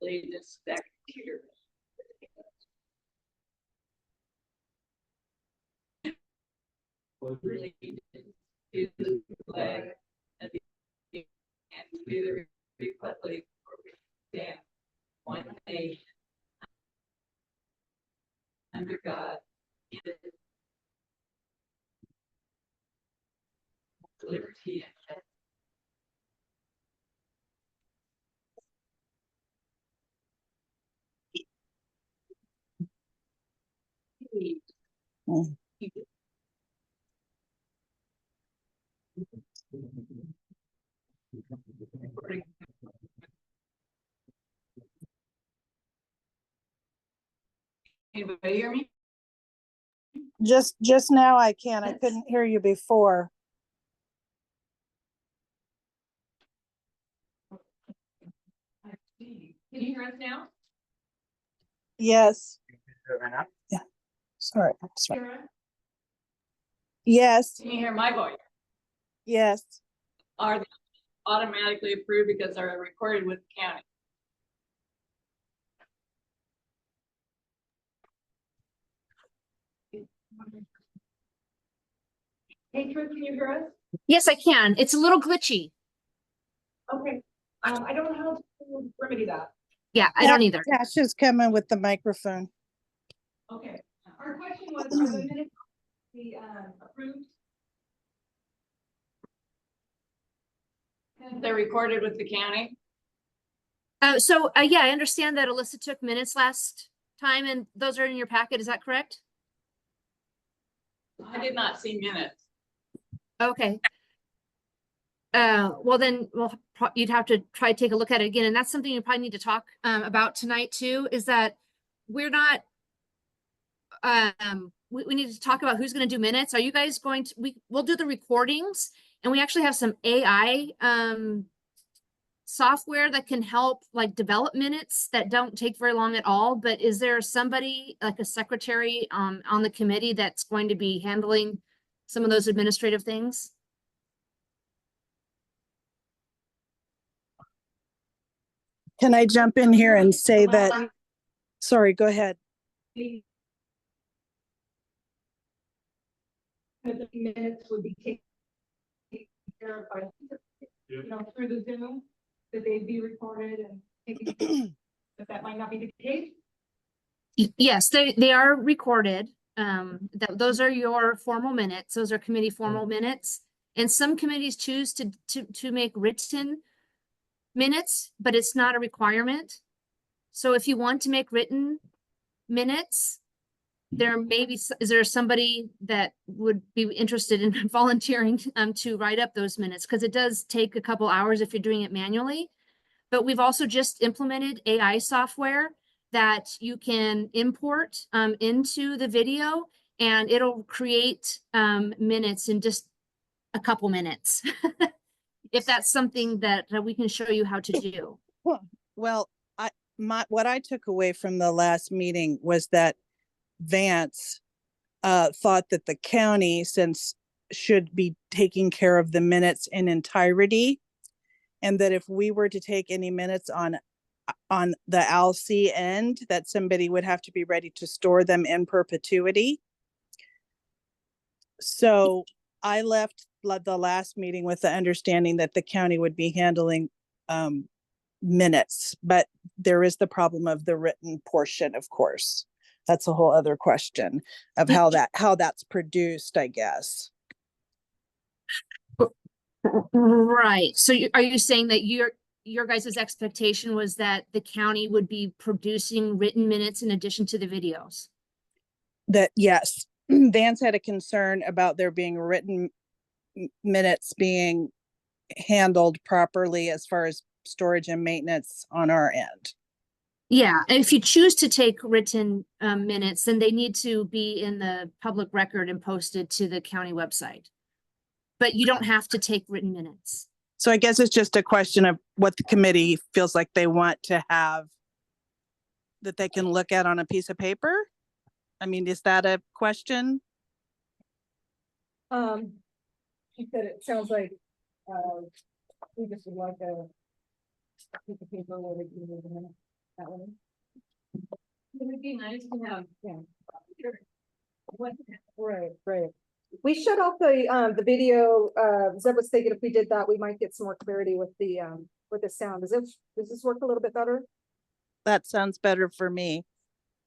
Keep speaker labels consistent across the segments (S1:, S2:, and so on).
S1: This back computer. Really do the flag and do the republic stand one nation under God, liberty and Anybody hear me?
S2: Just now I can. I couldn't hear you before.
S1: Can you hear us now?
S2: Yes. Yeah. Sorry. Yes.
S1: Can you hear my voice?
S2: Yes.
S1: Are they automatically approved because they're recorded with the county? Hey, Truth, can you hear us?
S3: Yes, I can. It's a little glitchy.
S1: Okay. I don't know how to remedy that.
S3: Yeah, I don't either.
S2: Tasha's coming with the microphone.
S1: Okay. Our question was, are the minutes approved? And they're recorded with the county?
S3: Yeah, I understand that Alyssa took minutes last time and those are in your packet. Is that correct?
S1: I did not see minutes.
S3: Okay. Well then, you'd have to try to take a look at it again. And that's something you probably need to talk about tonight too, is that we're not, we need to talk about who's going to do minutes. Are you guys going to, we'll do the recordings, and we actually have some AI software that can help like develop minutes that don't take very long at all. But is there somebody like a secretary on the committee that's going to be handling some of those administrative things?
S2: Can I jump in here and say that? Sorry, go ahead.
S1: The minutes would be taken care of by, through the Zoom, that they'd be recorded and taken. That might not be the case.
S3: Yes, they are recorded. Those are your formal minutes. Those are committee formal minutes. And some committees choose to make written minutes, but it's not a requirement. So if you want to make written minutes, there is there somebody that would be interested in volunteering to write up those minutes? Because it does take a couple hours if you're doing it manually. But we've also just implemented AI software that you can import into the video, and it'll create minutes in just a couple minutes. If that's something that we can show you how to do.
S2: Well, what I took away from the last meeting was that Vance thought that the county should be taking care of the minutes in entirety, and that if we were to take any minutes on the Alsea end, that somebody would have to be ready to store them in perpetuity. So I left the last meeting with the understanding that the county would be handling minutes, but there is the problem of the written portion, of course. That's a whole other question of how that's produced, I guess.
S3: Right. So are you saying that your guys' expectation was that the county would be producing written minutes in addition to the videos? That
S2: yes. Vance had a concern about there being written minutes being handled properly as far as storage and maintenance on our end.
S3: Yeah, and if you choose to take written minutes, then they need to be in the public record and posted to the county website. But you don't have to take written minutes.
S2: So I guess it's just a question of what the committee feels like they want to have that they can look at on a piece of paper. I mean, is that a question?
S1: She said it sounds like, we just would like a piece of paper where we can move them that way. It would be nice to have, yeah. Right. We shut off the video, Zeb was thinking if we did that, we might get some more clarity with the sound. Does this work a little bit better?
S2: That sounds better for me.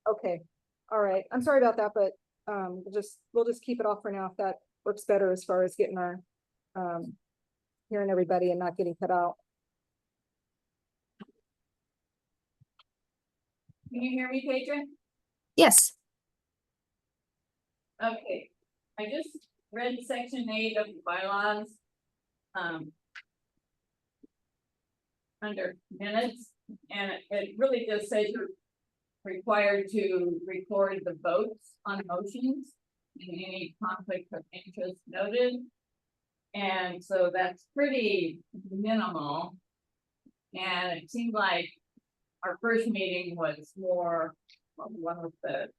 S1: Okay, all right, I'm sorry about that, but, we'll just keep it off for now if that works better as far as getting our, hearing everybody and not getting cut out.
S4: Can you hear me, Patron?
S3: Yes.
S4: Okay, I just read section 8 of the bylaws. Under minutes, and it really just says you're required to record the votes on motions and any conflict of interest noted. And so that's pretty minimal. And it seemed like our first meeting was more, one of the,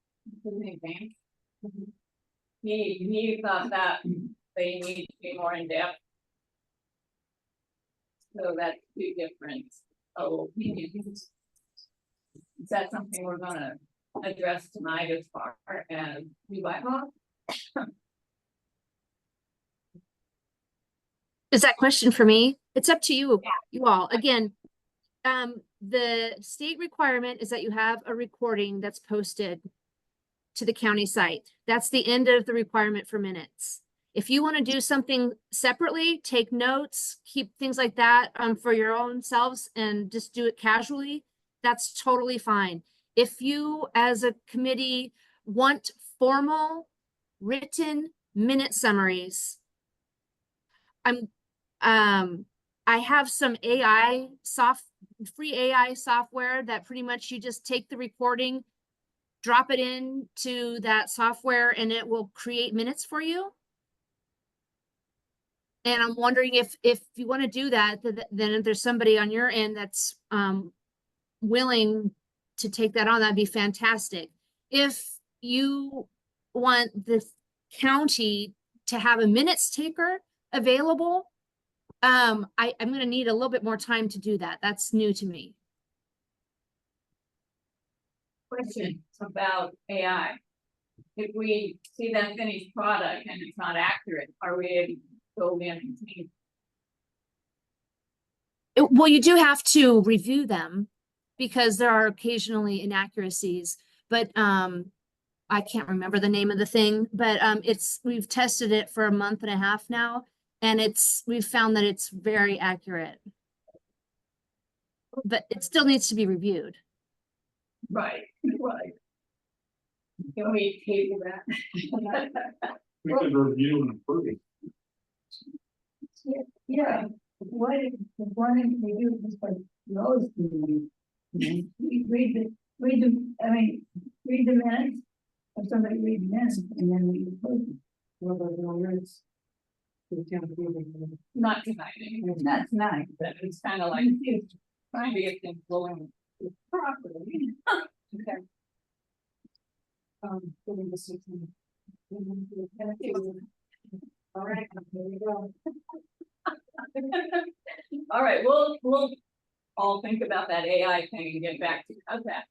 S4: bank. He thought that they need to be more in depth. So that's two different opinions. Is that something we're gonna address tonight as far as the bylaw?
S3: Is that question for me? It's up to you, you all. Again, the state requirement is that you have a recording that's posted to the county site. That's the end of the requirement for minutes. If you want to do something separately, take notes, keep things like that for your own selves and just do it casually, that's totally fine. If you as a committee want formal written minute summaries, I have some free AI software that pretty much you just take the recording, drop it into that software, and it will create minutes for you. And I'm wondering if you want to do that, then if there's somebody on your end that's willing to take that on, that'd be fantastic. If you want the county to have a minutes taker available, I'm going to need a little bit more time to do that. That's new to me.
S4: Question about AI. If we see that finished product and it's not accurate, are we able to go in and change?
S3: Well, you do have to review them because there are occasionally inaccuracies, but I can't remember the name of the thing, but we've tested it for a month and a half now, and we've found that it's very accurate. But it still needs to be reviewed.
S4: Right. Can we table that?
S5: We could review and approve it.
S4: Yeah, what if we do this by Rose? Read the minutes, or somebody read the minutes, and then we approve them. What about the words? Not tonight, not tonight, but it's kind of like, it's trying to get things going properly. Okay. All right, here we go. All right, we'll all think about that AI thing and get back to you. How's that?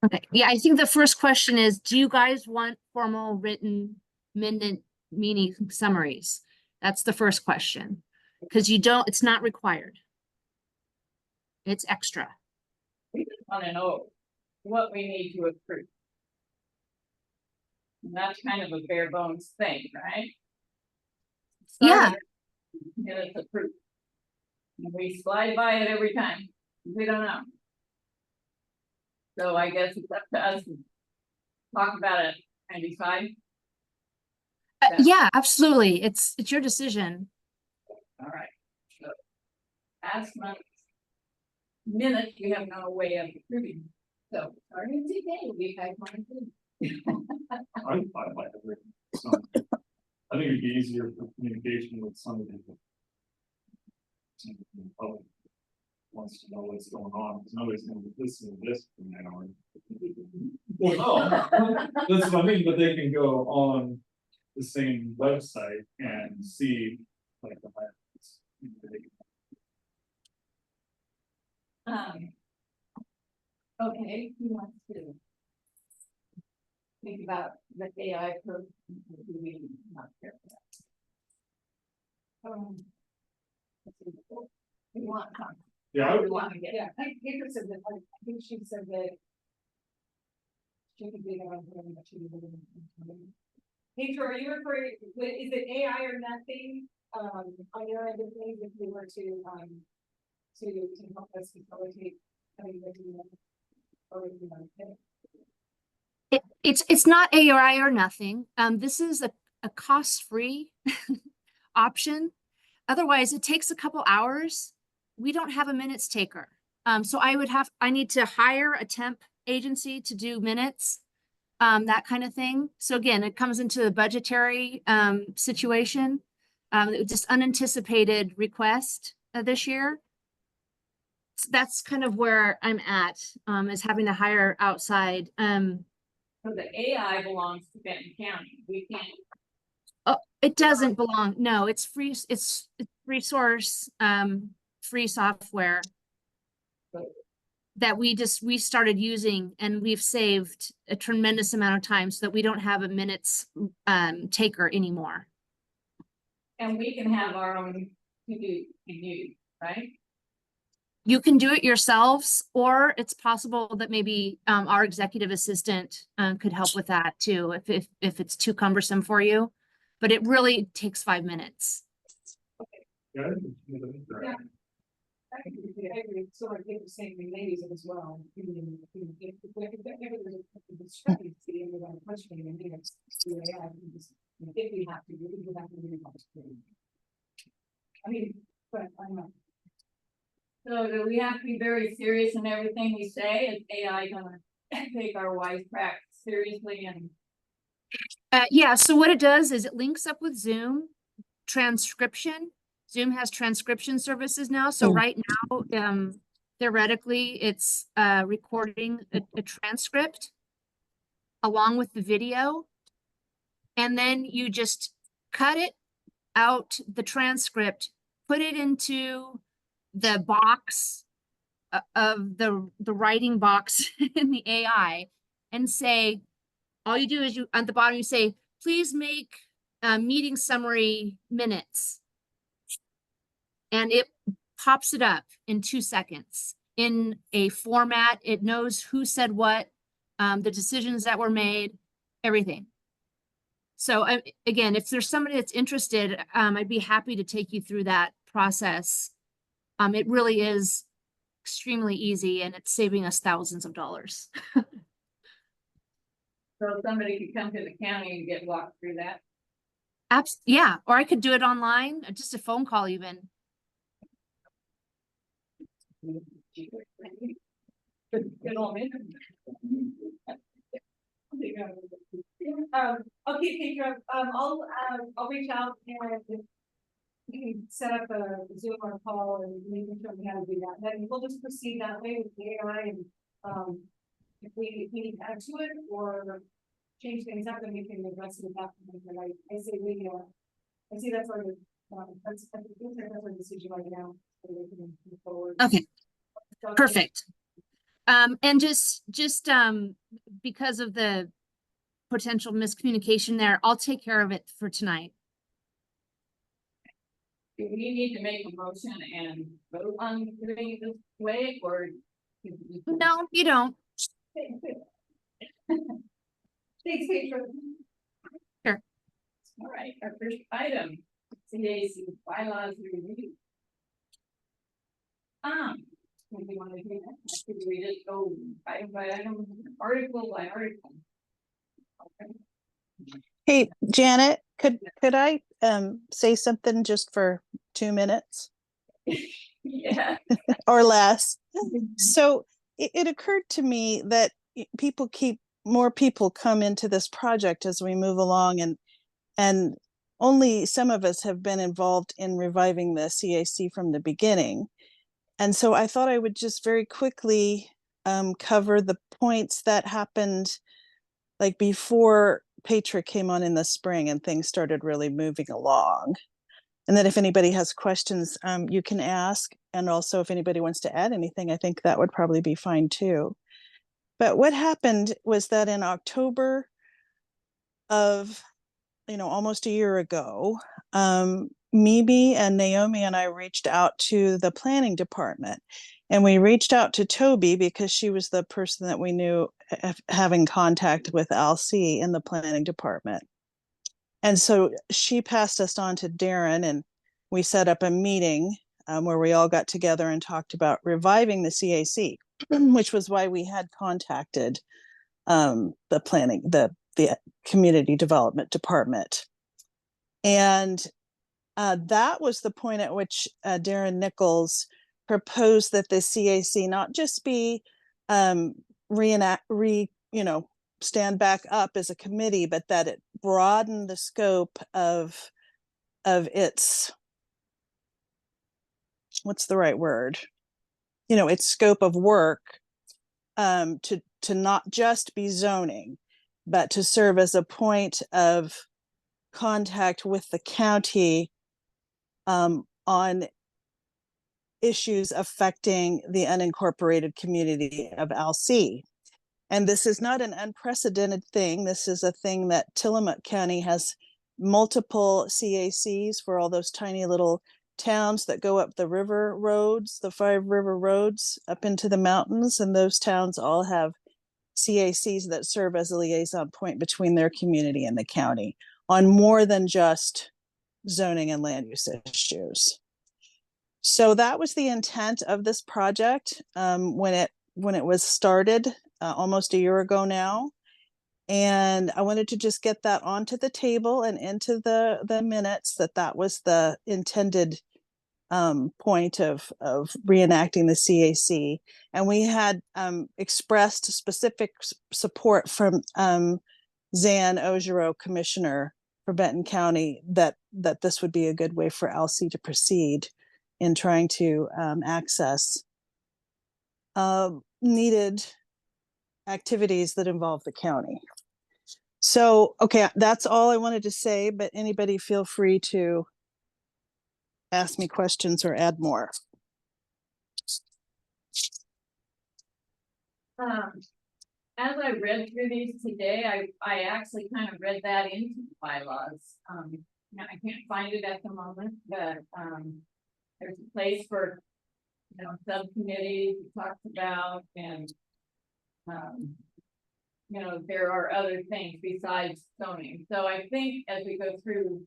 S3: Okay, yeah, I think the first question is, do you guys want formal written minute meeting summaries? That's the first question, because it's not required. It's extra.
S4: We just want to know what we need to approve. And that's kind of a bare bones thing, right?
S3: Yeah.
S4: And it's approved. And we slide by it every time. We don't know. So I guess it's up to us to talk about it and decide.
S3: Yeah, absolutely. It's your decision.
S4: All right. So last month's minutes, we have no way of approving. So starting today, we have one.
S5: I think it'd be easier for communication with somebody. Public wants to know what's going on, because nobody's gonna listen to this for an hour. Well, no, that's what I mean, but they can go on the same website and see like the highlights.
S4: Okay, who wants to? Think about the AI program, do we not care for that? Let's see. We want,
S5: Yeah, I
S4: we
S5: would,
S4: want to get.
S1: Yeah, I think Pedro said that, I think she said that. She could be around here, but she didn't. Pedro, are you referring, is it AI or nothing, on your end of things, if we were to help us facilitate? Having the, or, you know,
S3: It's not AI or nothing. This is a cost-free option. Otherwise, it takes a couple hours. We don't have a minutes taker. So I need to hire a temp agency to do minutes, that kind of thing. So again, it comes into the budgetary situation. It was just unanticipated request this year. So that's kind of where I'm at, is having to hire outside.
S4: So the AI belongs to Benton County, we can't.
S3: Oh, it doesn't belong. No, it's free. It's free source, free software that we started using, and we've saved a tremendous amount of time so that we don't have a minutes taker anymore.
S4: And we can have our own to do, right?
S3: You can do it yourselves, or it's possible that maybe our executive assistant could help with that too, if it's too cumbersome for you. But it really takes 5 minutes.
S5: yeah,
S1: Yeah. I agree, sort of think the same thing, ladies as well. If there's a discrepancy and we're going to question and then it's AI, if we have to, we have to really much. I mean, but I'm not.
S4: So do we have to be very serious in everything we say? Is AI gonna take our wisecrack seriously and?
S3: Yeah, so what it does is it links up with Zoom transcription. Zoom has transcription services now. So right now, theoretically, it's recording a transcript along with the video. And then you just cut it out, the transcript, put it into the box of the writing box in the AI, and say, all you do is you, at the bottom, you say, please make meeting summary minutes. And it pops it up in 2 seconds in a format. It knows who said what, the decisions that were made, everything. So again, if there's somebody that's interested, I'd be happy to take you through that process. It really is extremely easy, and it's saving us thousands of dollars.
S4: So somebody could come to the county and get walked through that?
S3: Yeah, or I could do it online, just a phone call even.
S1: Good old man. Okay, Pedro, I'll reach out and we can set up a Zoom or call and making sure we have to do that. Then we'll just proceed that way with the AI and if we need to add to it or change things up, then we can address it at that point. But I say I see that's our that's our decision right now. So we can move forward.
S3: Okay, perfect. And just because of the potential miscommunication there, I'll take care of it for tonight.
S4: Do we need to make a motion and vote on doing it this way, or?
S3: No, you don't.
S1: Thanks, Pedro.
S3: Sure.
S4: All right, our first item, CAC bylaws review. What do you want to do next? Should we just go item by item, article by article? Okay.
S2: Hey, Janet, could I say something just for 2 minutes
S4: Yeah.
S2: or less? So it occurred to me that more people come into this project as we move along, and only some of us have been involved in reviving the CAC from the beginning. And so I thought I would just very quickly cover the points that happened like before Patrick came on in the spring and things started really moving along. And then if anybody has questions, you can ask. And also if anybody wants to add anything, I think that would probably be fine too. But what happened was that in October of, almost a year ago, Mimi and Naomi and I reached out to the planning department. And we reached out to Toby because she was the person that we knew having contact with Alsea in the planning department. And so she passed us on to Darren, and we set up a meeting where we all got together and talked about reviving the CAC, which was why we had contacted the community development department. And that was the point at which Darren Nichols proposed that the CAC not just be stand back up as a committee, but that it broaden the scope of its, what's the right word? Its scope of work to not just be zoning, but to serve as a point of contact with the county on issues affecting the unincorporated community of Alsea. And this is not an unprecedented thing. This is a thing that Tillamook County has multiple CACs for all those tiny little towns that go up the river roads, the 5 river roads up into the mountains. And those towns all have CACs that serve as a liaison point between their community and the county on more than just zoning and land use issues. So that was the intent of this project when it was started almost a year ago now. And I wanted to just get that onto the table and into the minutes that was the intended point of reenacting the CAC. And we had expressed specific support from Zan Ojero, Commissioner for Benton County, that this would be a good way for Alsea to proceed in trying to access needed activities that involve the county. So, okay, that's all I wanted to say, but anybody feel free to ask me questions or add more.
S4: As I read through these today, I actually kind of read that into the bylaws. Now I can't find it at the moment, but there's a place for subcommittees we talked about, and there are other things besides zoning. So I think as we go through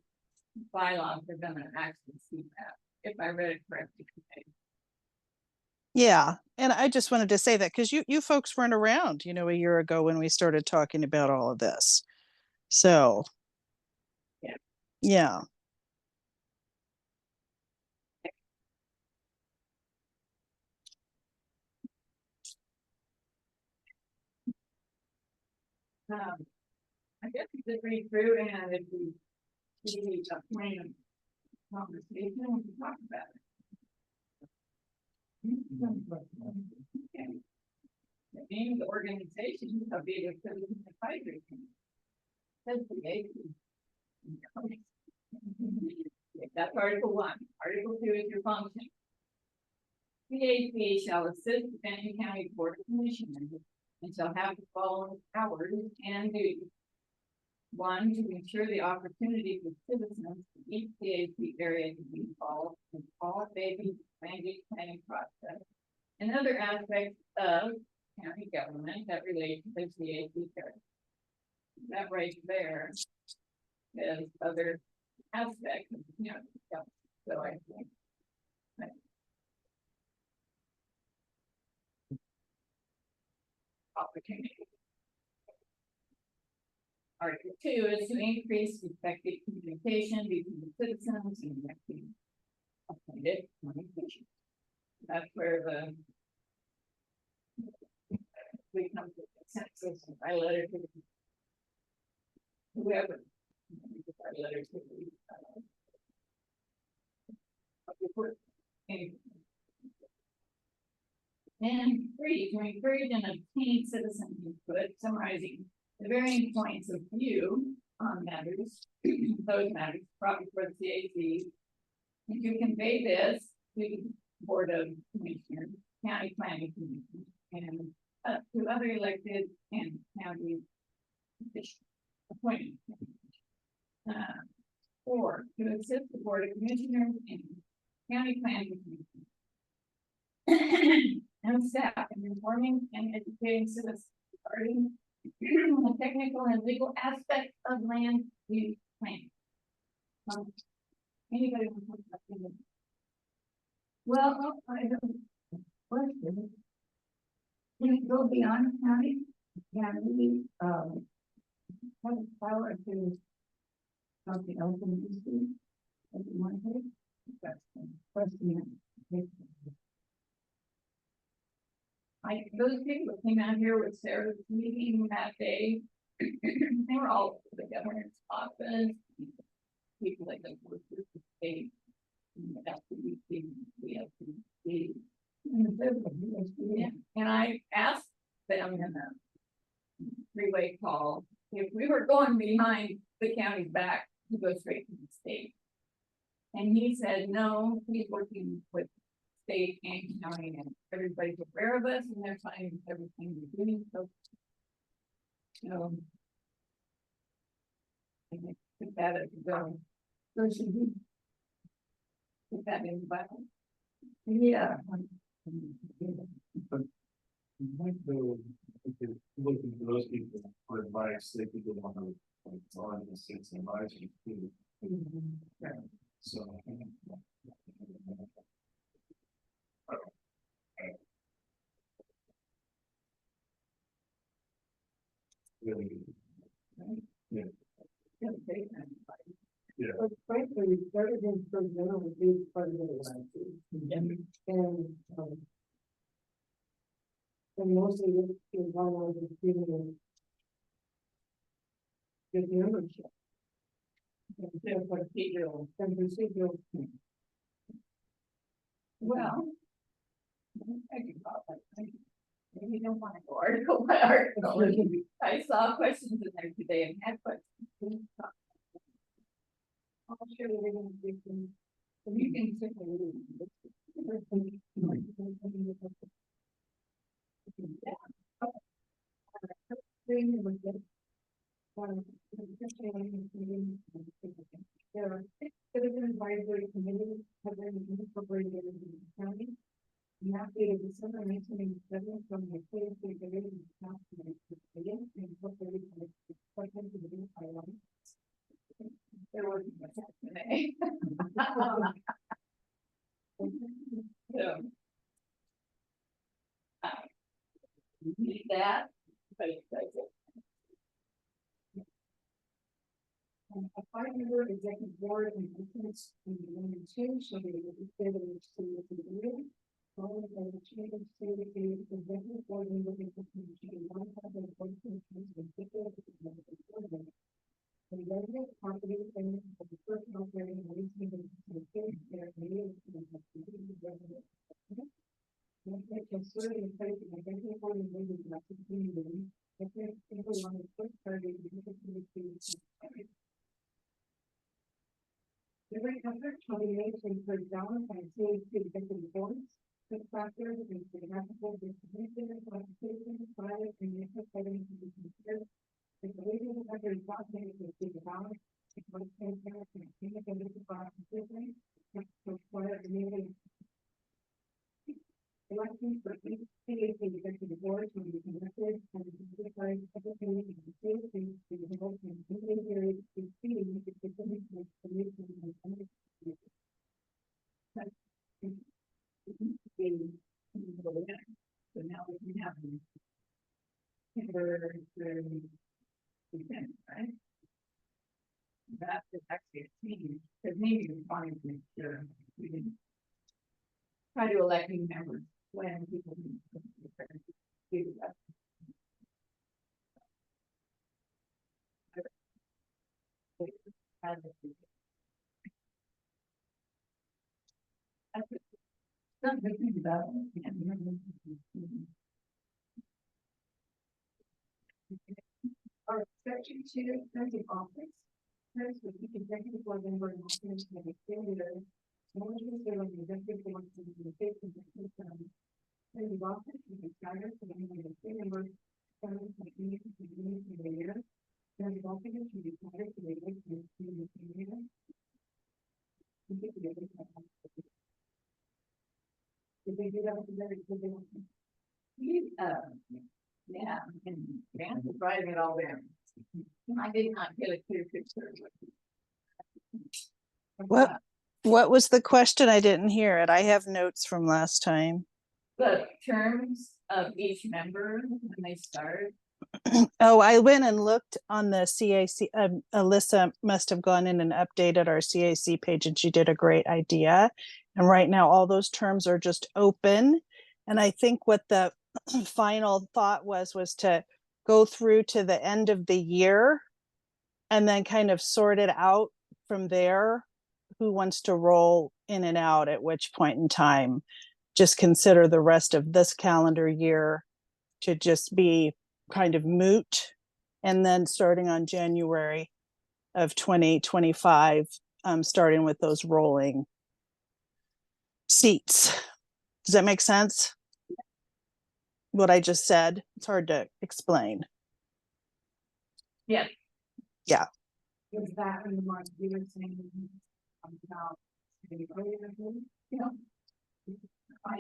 S4: bylaws, they're gonna actually see that, if I read it correctly today.
S2: Yeah, and I just wanted to say that because you folks weren't around, a year ago when we started talking about all of this. So, yeah.
S4: I guess we just read through, and if we see a point of conversation, we can talk about it. Okay. The name of the organization shall be the Citizen Advisory Committee. That's the CAC. That's Article 1. Article 2 is your function. CAC shall assist the Benton County Board of Commissioners and shall have the following powers and duties. 1, to ensure the opportunity for citizens in each CAC area to be involved in all phases of land use planning process and other aspects of county government that relate to the CAC area. That right there is other aspects of county government. So I think opportunity. Article 2 is to increase effective communication between the citizens and the appointed communication. That's where we come to consensus by letter to whoever. By letter to And 3, to encourage and obtain citizen input, summarizing the varying points of view on matters, those matters, probably for the CAC. And to convey this to the Board of Commissioners, County Planning Commission, and to other elected and county officials appointed. 4, to assist the Board of Commissioners and County Planning Commission and staff in informing and educating citizens regarding the technical and legal aspects of land use planning. Anybody want to talk about that? Well, I don't. Question. Can it go beyond county? Can we, have the power to something else in the city? If you want to take? That's the question. Those people that came out here with Sarah's meeting that day, they were all the governor's office, people like the work with the state, and I asked them in a three-way call if we were going behind the county's back to go straight to the state. And he said, no, he's working with state and county, and everybody's aware of us, and they're fine with everything we're doing, so. I think put that as a go. So should we put that in the Bible? Yeah.
S5: Looking for those people for advice, they could go on like on the six advisory too. So. Really good. Yeah. Yeah.
S1: But frankly, we started in Fresno with these part of the license. And mostly it's one of the people with membership. And procedural.
S4: Well. I can call that. Maybe don't want to go article by article. I saw questions in there today and had questions. I'll show you everything. You can simply read it.
S1: There are 6 citizen advisory committees have been incorporated into the county. The updated December 1987 from the CAC division of council and incorporated the appointment to the new bylaws.
S4: There was today. So. Need that, but it does it.
S1: A 5-member executive board and alternates in the 1 and 2 shall be established to the meeting. Following by the change of state of the executive board member to be one of the board commissioners and people of the board. The resident property and the first operating and leasing of the state their meeting to the resident. They can serve in place of executive board and members of the community. If they people on the first party, the right effort shall be made to encourage balance and CAC executive boards. The factors in the national distribution of compensation, private and municipal settings to be considered. The legal effort is not made to see the balance. It must transparent and independent compensation. Require immediate elections for each CAC executive board to be conducted and certified opportunity to CAC to be held in intermediary proceedings to specific commission and
S4: So now we can have them. Right? That is actually a change, because maybe we wanted to make sure we didn't try to elect new members when people do that. good thing about it.
S1: Our section two, executive office. First, with each executive board member and officers have a failure. Management is on the executive board to be faced with the term. Executive office is a stagger for the member of the member. Terms like meetings and meetings in the year. Executive office should be staggered to the executive in the year. Did they do that with the very good?
S4: Yeah, and Vance is writing it all down. I did not get a clear picture.
S2: What was the question? I didn't hear it. I have notes from last time.
S4: The terms of each member when they start.
S2: Oh, I went and looked on the CAC. Alyssa must have gone in and updated our CAC page, and she did a great idea. And right now, all those terms are just open. And I think what the final thought was to go through to the end of the year and then kind of sort it out from there, who wants to roll in and out at which point in time. Just consider the rest of this calendar year to just be kind of moot. And then starting on January of 2025, starting with those rolling seats. Does that make sense? What I just said, it's hard to explain.
S4: Yeah.
S2: Yeah.
S1: Is that in the mark you were saying about the earlier, you know?
S4: I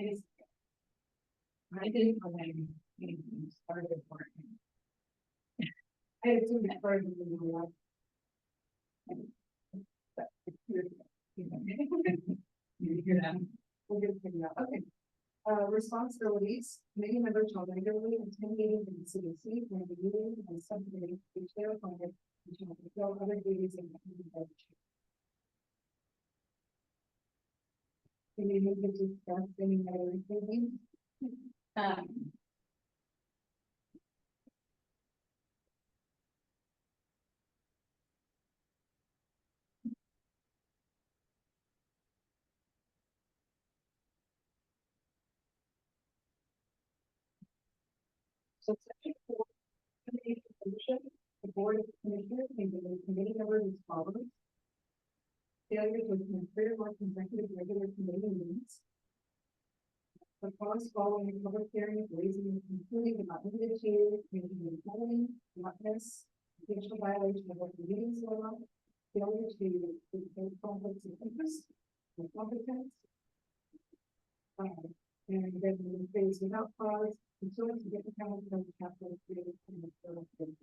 S4: didn't know when you started working.
S1: I assume that part of the rule.
S4: You hear that?
S1: We'll get it figured out. Okay. Responsibilities, committee members shall regularly attend meetings in the CAC when the meeting and subcommittee which they are appointed, which shall fulfill other duties in the committee budget. Can you move to discuss any other things? So section 4, committee commission, the board of commissioners may give a committee members as follows. Failure to attend 3 or more consecutive regular committee meetings. The cause following a public hearing, raising and concluding about limited to, making the following, bluntness, potential violation of open meetings law, failure to conflicts of interest, incompetence. And then the phase without cause, concerns to get the county from the capital created in the federal code.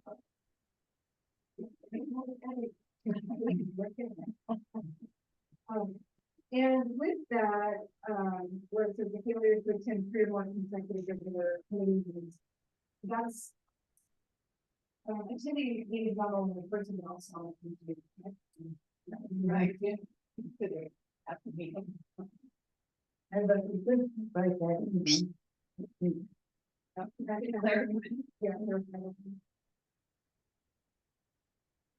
S1: And with that, where it says the failure to attend 3 or more consecutive regular committee meetings, that's attending meetings not only in person but also on the computer.
S4: Right, yeah. Consider it at the meeting.
S1: And but it's good, right there. Yeah,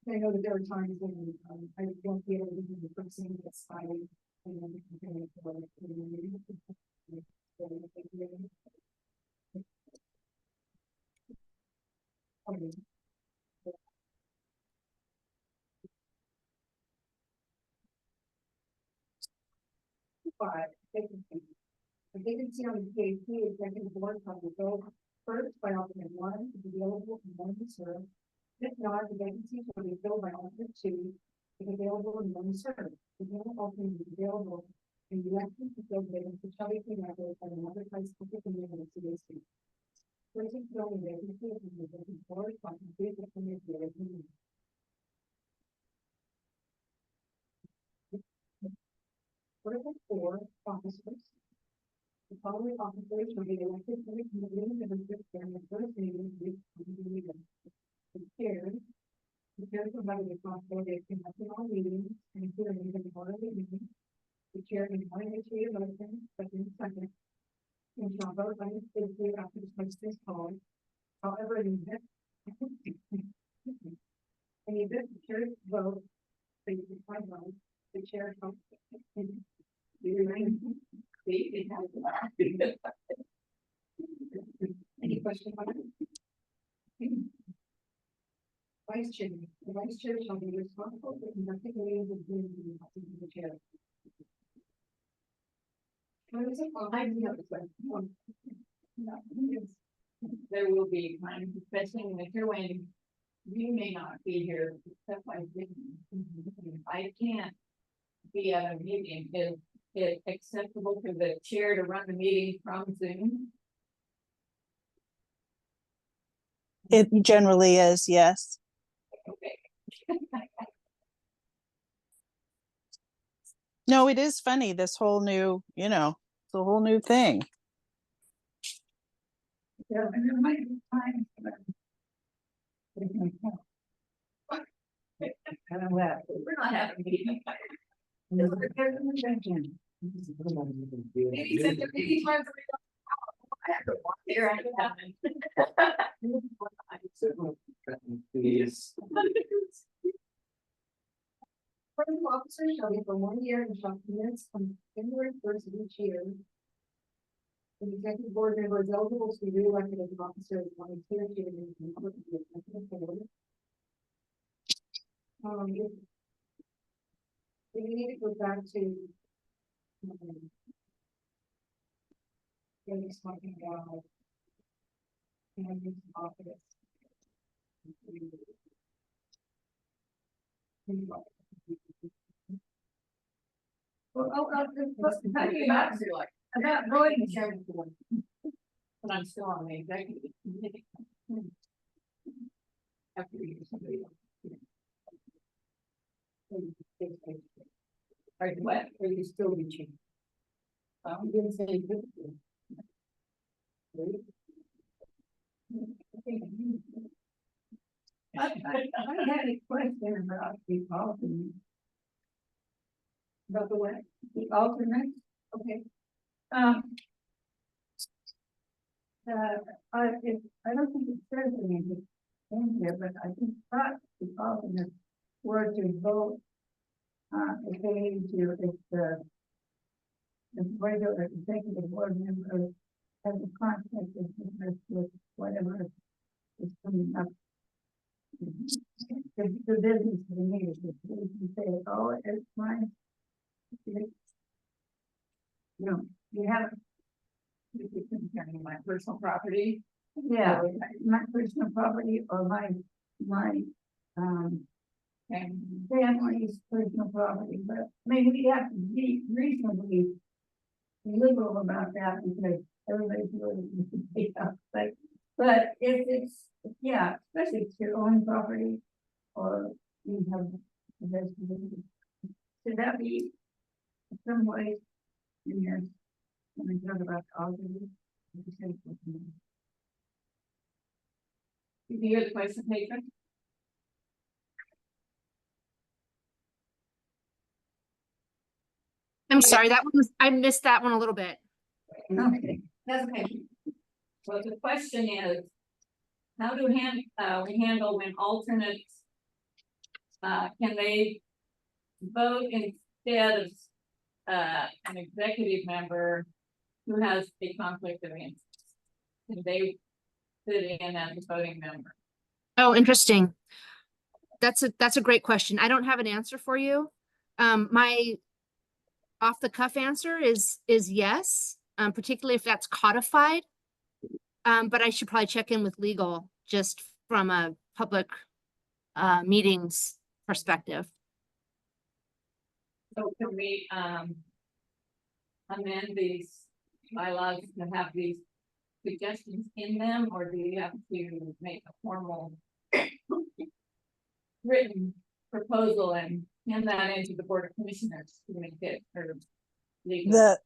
S1: I know that there are times when I won't be able to do the first thing that's fighting. And then we can make the way to the meeting. Okay. Vacancy. The vacancy on the CAC executive board shall be filled first by alternate 1 to be available and 1 to serve. If not, the vacancy shall be filled by alternate 2 if available and 1 to serve. If no alternate is available, and the election to fill vacancy shall be conducted at another place particularly in the CAC. Person filling vacancy of the executive board shall complete the committee. Article 4, officers. The following officers will be elected to the committee of the during the first meeting with the leader. The chair. The chair provided the responsibility of conducting all meetings and including the quarterly meeting. The chair can initiate a motion, but in second. And shall vote on this issue after the question is called. However, in the event the chair vote, the chair shall.
S4: See, it has a lot.
S1: Any question on it? Vice chair, the vice chair shall be responsible for conducting meetings with the chair. What is it? I do have a question.
S4: There will be times, especially in the winter when you may not be here, except by Zoom. I can't be at a meeting. Is it acceptable for the chair to run the meeting from Zoom?
S2: It generally is, yes.
S4: Okay.
S2: No, it is funny, this whole new, it's a whole new thing.
S1: Yeah, and there might be times when. I don't know.
S4: We're not having a meeting.
S1: There's an invention.
S4: Maybe send the meeting times. I have to walk here. I don't have it.
S1: First officer shall be for 1 year and shall commence on January 1st of each year. The executive board member is eligible to be reelected as an officer as long as he or she remains in public the executive board. We need to go back to. Really talking about. Office. Well, about voting chairman.
S4: But I'm still on the executive committee. After you do somebody else. Are you what? Are you still reaching? I'm gonna say.
S1: I had a question about the alternate. About the what? The alternate, okay. I don't think it says anything in here, but I think that the alternate were to vote. If they need to, if the regular executive board member has a conflict of interest with whatever is coming up. The business of the meeting, you can say, oh, it's mine. No, you haven't.
S4: Concerning my personal property.
S1: Yeah, my personal property or my family's personal property, but maybe we have to be reasonably liberal about that because everybody's really but if it's, yeah, especially if it's your own property or you have should that be some way in here when we talk about all of these?
S4: Did you hear the question, Patron?
S3: I'm sorry, I missed that one a little bit.
S1: Okay.
S4: That's okay. So the question is, how do we handle when alternates, can they vote instead of, an executive member who has a conflict of interest? Can they sit in as a voting member?
S3: Oh, interesting. That's a great question. I don't have an answer for you. My off the cuff answer is yes, particularly if that's codified. But I should probably check in with legal just from a public meetings perspective.
S4: So can we amend these bylaws to have these suggestions in them, or do you have to make a formal written proposal and hand that into the Board of Commissioners to make it or legal?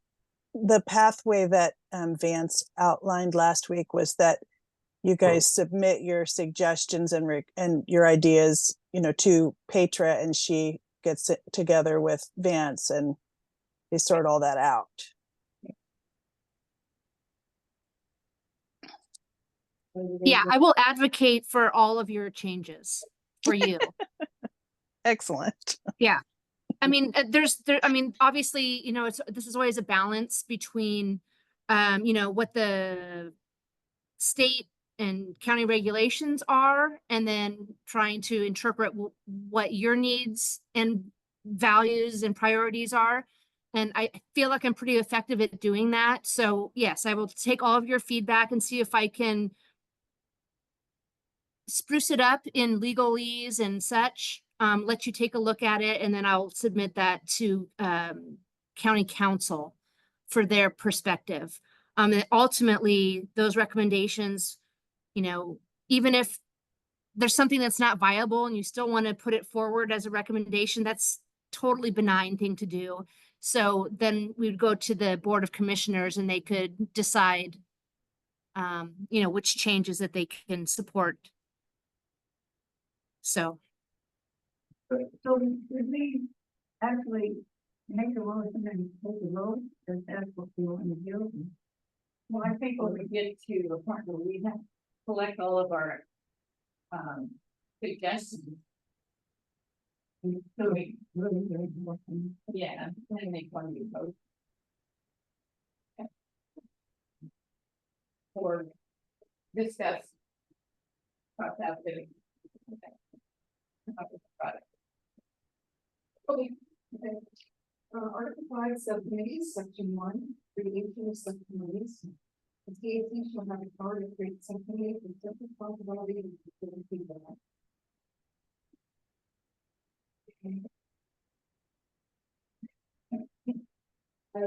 S2: The pathway that Vance outlined last week was that you guys submit your suggestions and your ideas, to Petra, and she gets it together with Vance and they sort all that out.
S3: Yeah, I will advocate for all of your changes for you.
S2: Excellent.
S3: Yeah. I mean, obviously, you know, this is always a balance between, you know, what the state and county regulations are, and then trying to interpret what your needs and values and priorities are. And I feel like I'm pretty effective at doing that. So yes, I will take all of your feedback and see if I can spruce it up in legalese and such, let you take a look at it, and then I'll submit that to county council for their perspective. And ultimately, those recommendations, you know, even if there's something that's not viable and you still want to put it forward as a recommendation, that's totally benign thing to do. So then we would go to the Board of Commissioners and they could decide, you know, which changes that they can support. So.
S6: So did we actually make a motion and take the vote, if that's what we want to do?
S4: Well, I think when we get to the point where we have to collect all of our suggestions. So we
S6: Really, really important.
S4: yeah, then make one new vote. Or discuss. Cross out the.
S1: Okay. Article 5, subcommittees, section 1, creation of subcommittees. The CAC shall have the power to create subcommittees with such responsibility and specific feedback.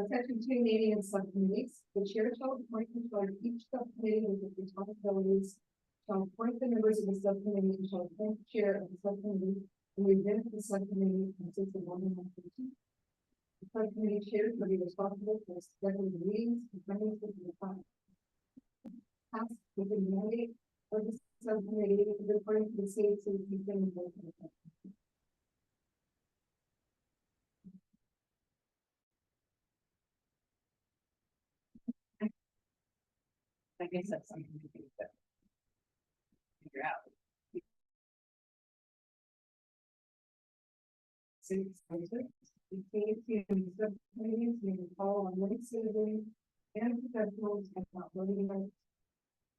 S1: Section 2, meeting and subcommittees. The chair shall appoint and charge each subcommittee with its responsibilities. Shall appoint the members of the subcommittee and shall appoint the chair of the subcommittee. In the event of the subcommittee consists of one person. The subcommittee chair will be responsible for scheduling the meetings and finances of the time. Tasks within the mandate of the subcommittee according to the CAC and
S4: I guess that's something to think about. Figure out.
S1: The CAC and the subcommittees may call on one citizen and professionals and not voting rights.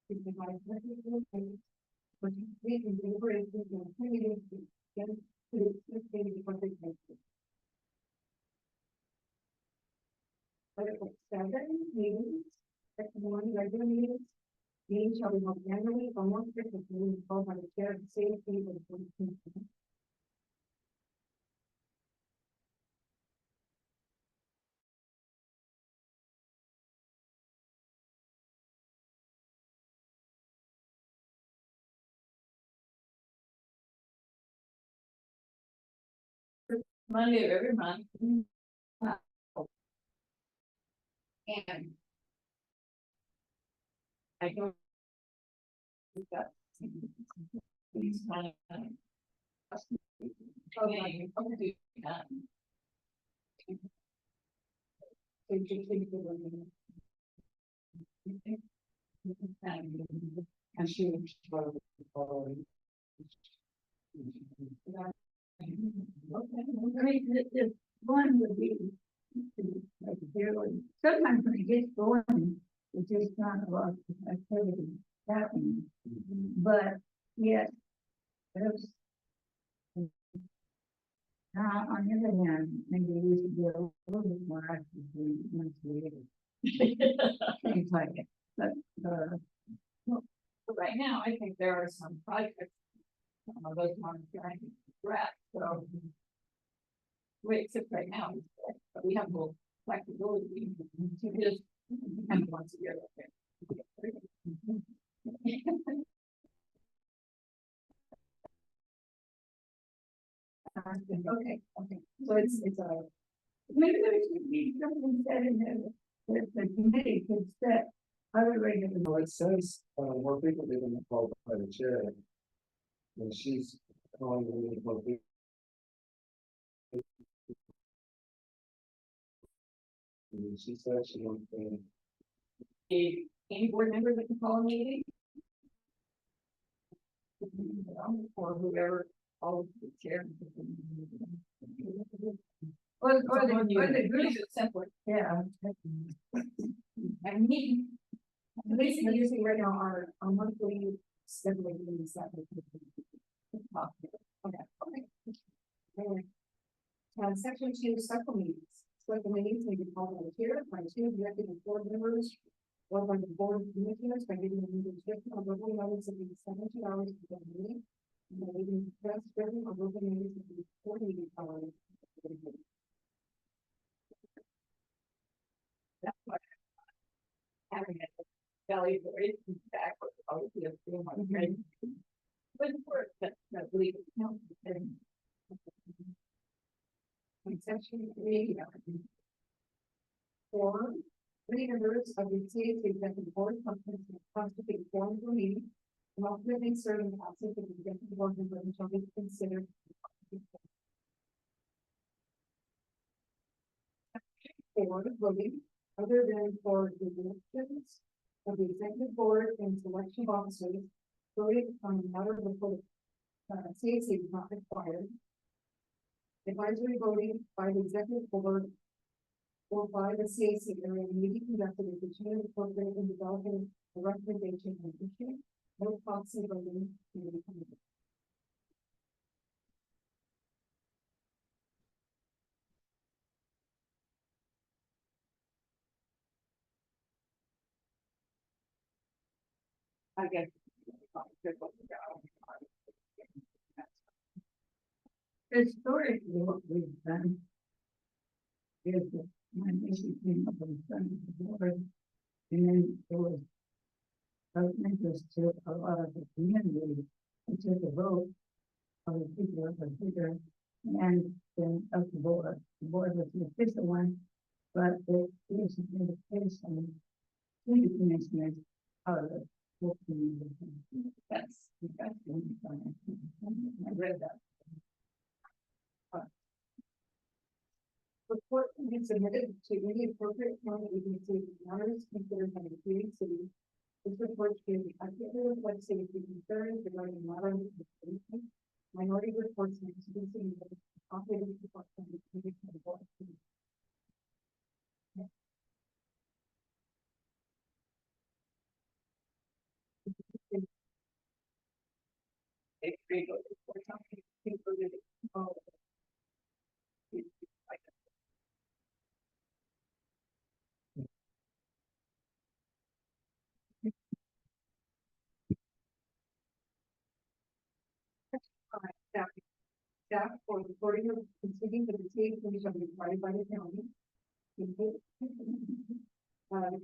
S1: To provide technical and participate in deliberations and opinions against the participating public interest. Article 7, meetings. Section 1, regular meetings. Meetings shall be held annually or more frequently called by the chair of the CAC or the board of commissioners.
S4: Monday of every month. And. I don't. These kind of. Okay, okay,
S6: And she was. I mean, the one would be. Like barely, sometimes when it gets going, it's just not a lot of activity happening, but yet. There's. On the other hand, maybe we should be a little bit more active once we. Things like it, but,
S4: But right now, I think there are some projects. Those ones trying to wrap, so. Wait, except right now, but we have more flexibility to just. And once a year.
S6: okay, so it's a. Maybe there should be something said in there that the committee could set other regular.
S7: No, it says, more frequently than the call by the chair. And she's calling the meeting more frequently. And she said she wants to.
S4: Any board member that can call a meeting. Or whoever
S6: all of the chair.
S4: Or the group is simpler.
S6: Yeah.
S1: I mean, basically, using right now our monthly scheduling meetings that we can. Okay, okay. Anyway. Section 2, special meetings. Special meetings may be called by the chair, by two executive board members, or by the board of commissioners, by giving them the description of verbal notice of the 72 hours before the meeting. And by leaving the press written or verbal notice of the 48 hours. before the meeting. That's what having a belly voice back with all the other my friends. But for that legal counsel. Section 3. 4. Three members of the CAC executive board constitute form for meeting. And all living serving absent of the executive board member shall be considered. 4. Voting, other than for the elections of the executive board and selection of officers, voting on the matter before CAC is not required. Advisory voting by the executive board or by the CAC area meeting conducted at the chair appropriate in developing a recommendation and issue. No proxy voting may be permitted. I guess.
S6: Historically, what we've done is that when issue came up in front of the board, and then there was of interest to a lot of the community, and took a vote of the people of the figure, and then of the board. The board was the official one, but it is an indication to the commissioners of the full community. That's really fun. I read that.
S1: Report can be submitted to any appropriate county agency matters considered by the creating city. This report should be accurately reflect city concerns regarding matters of the city. Minority reports need to be seen as operating report from the committee of the board. Staff for reporting of proceedings of the state shall be provided by the county. The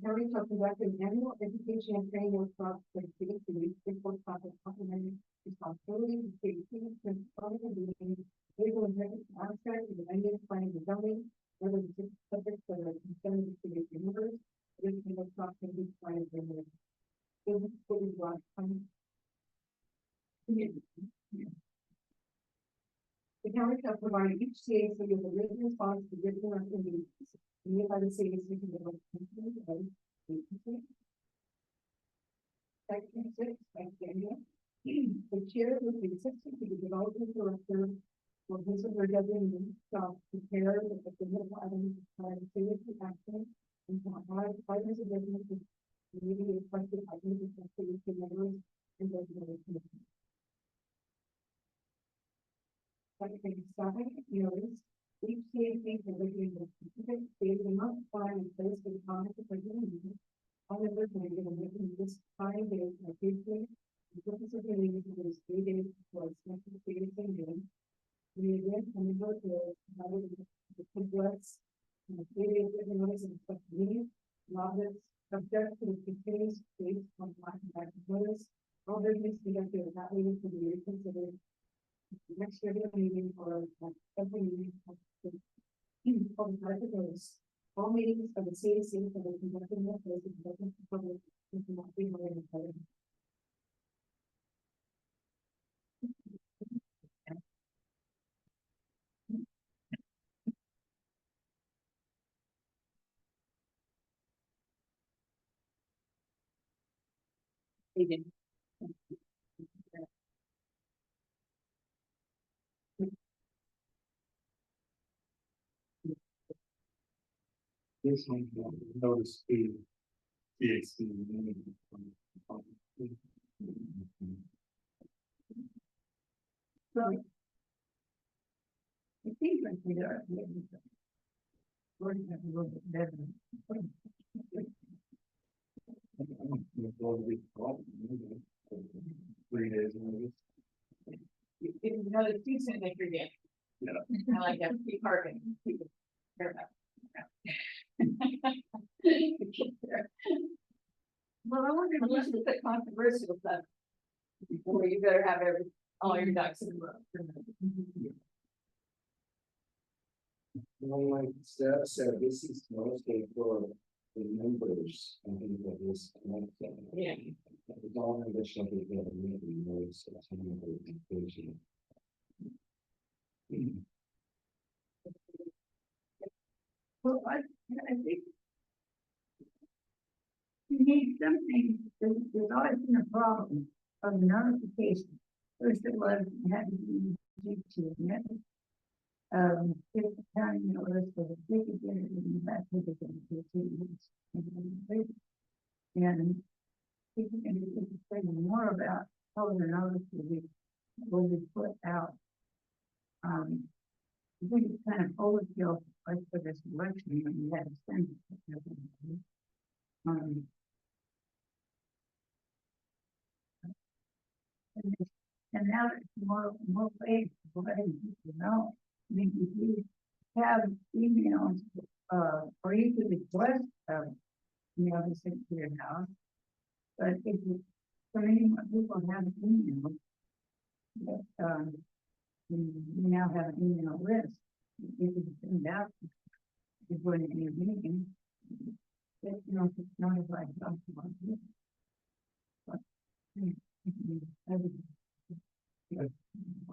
S1: county shall conduct an annual education and training workshop for the city to reach report process complementary responsibilities, the city principal and the legal and technical aspects of the land planning and zoning, whether the subjects that are concerned with the city members, this workshop can be provided by the business city block. The county shall provide each CAC with a written response to written recommendations made by the CAC to the Section 6, the chair will be assistant to the development director for his or her designee shall prepare the submitted items by the CAC action and shall have items of business immediately requested items of CAC members and designated committees. Section 7, notice, each CAC provision of specific state will not find in place for the comment of the meeting. All members may give a written this time date of Tuesday. The purpose of the meeting is 3 days for a special CAC meeting. We again can vote to the complex and 3 days written notice of the special meeting. Robert, subject to the continuous state on back notice. All business conducted at that meeting to be reconsidered. Next regular meeting or every meeting of the private notice. All meetings of the CAC for the conducting of the public will not be held in public.
S5: This one, notice to THC.
S6: So. It seems like we are. We're gonna have a little bit better.
S5: Three days. Maybe.
S4: If you notice, too soon they forget.
S5: Yeah.
S4: I like that, keep parking. Keep it fair enough. Well, I wonder, what's the controversial stuff? Before you better have all your ducks in a row.
S7: Well, like Sarah said, this is mostly for the members and people of this connection.
S4: Yeah.
S7: It's all in the show that they're making noise, so it's not really conclusion.
S6: Well, I think. You need something, there's always been a problem of notification. First it was, you had to be to net. If the county notice for the big agenda, you have to get them to 2 weeks. And people can say more about how the notice will be put out. I think it's kind of overkill for this election when you have to send it. And now it's more ways to letting people know. I mean, if you have emails, or you could request, to send to your house. But if you, so many more people have an email, that, you now have an email list. You can send out before the meeting. That, it's notified about it. But,
S5: I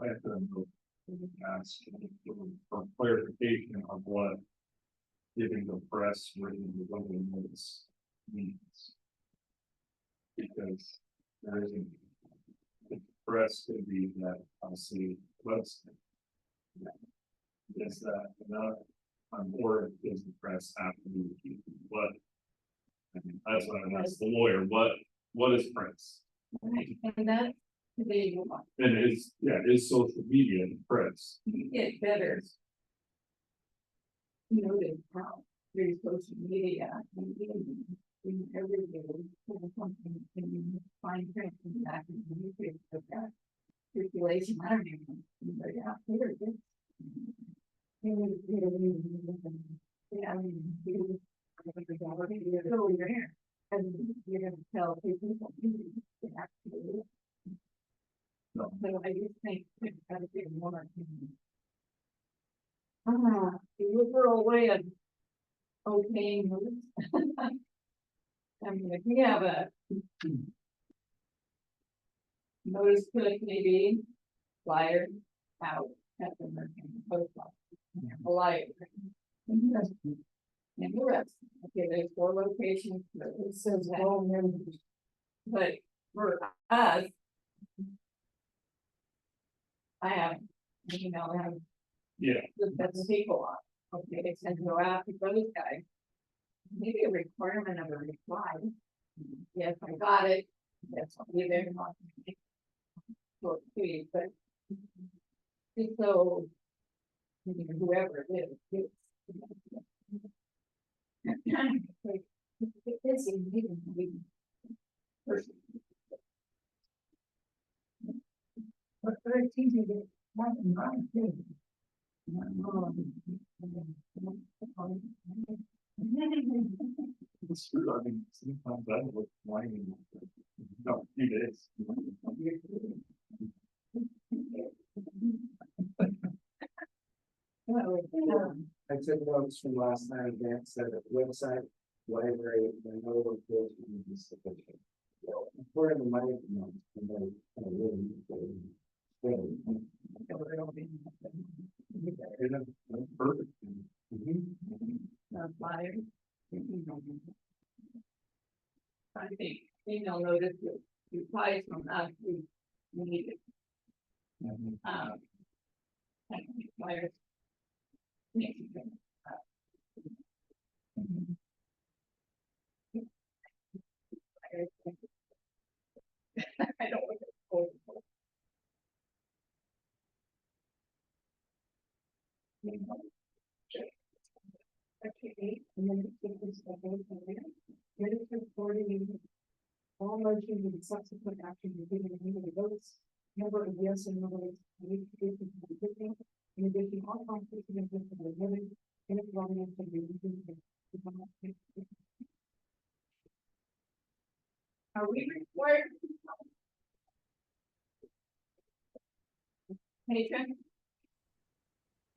S5: have to ask for clarification of what giving the press written notice means. Because there isn't, the press could be that Alsea website. Is that enough? Or does the press have to be what? I mean, that's what I'm asking the lawyer, what is press?
S4: And that, they
S5: And is social media the press?
S4: get better. Noted how through social media and in every day, something in fine print and back in the newspaper of that circulation. I don't even know, but yeah, here it is. Yeah, I mean, you're here, and you're gonna tell people to actually.
S5: No.
S4: So I just think it's gotta be more. The liberal way of okaying moves. I mean, if we have a notice click maybe flyer out at the American Post Office, a light. Interesting. Okay, there's 4 locations. It says all members. But for us, I have, I have
S5: Yeah.
S4: the people on. Okay, it says go after those guys. Maybe a requirement of a reply. Yes, I got it. Yes, I'll be there. So, please, but. Just so. Whoever it is. It's a meeting. Person.
S6: But it's easy to have them right too.
S5: It's true, I mean, sometimes I look whining. No, it is.
S7: I took notes from last night, Dan said that website, library, and no location is sufficient. According to my notes, and then kind of really.
S5: Perfect.
S4: Flyer. I think email notice replies from us, we need it. Flyers.
S6: And then it was a vote on it. Minutes recording. All motions and subsequent actions are given in the votes. Number of yes and no votes. In addition, all conflicts of interest are admitted. And if wrong answer be
S4: Are we required? Patron?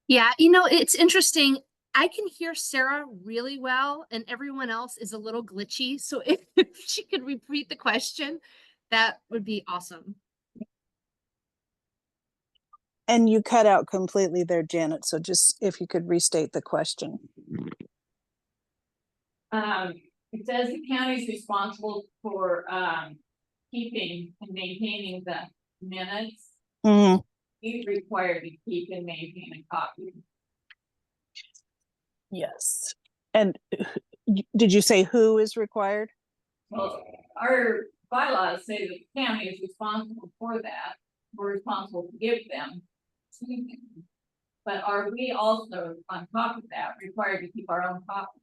S3: Yeah, it's interesting. I can hear Sarah really well and everyone else is a little glitchy. So if she could repeat the question, that would be awesome.
S2: And you cut out completely there, Janet. So just if you could restate the question.
S4: It says the county is responsible for, keeping and maintaining the minutes.
S2: Mhm.
S4: He's required to keep and maintain a copy.
S2: Yes. And did you say who is required?
S4: Well, our bylaws say that the county is responsible for that. We're responsible to give them. But are we also, on top of that, required to keep our own copy?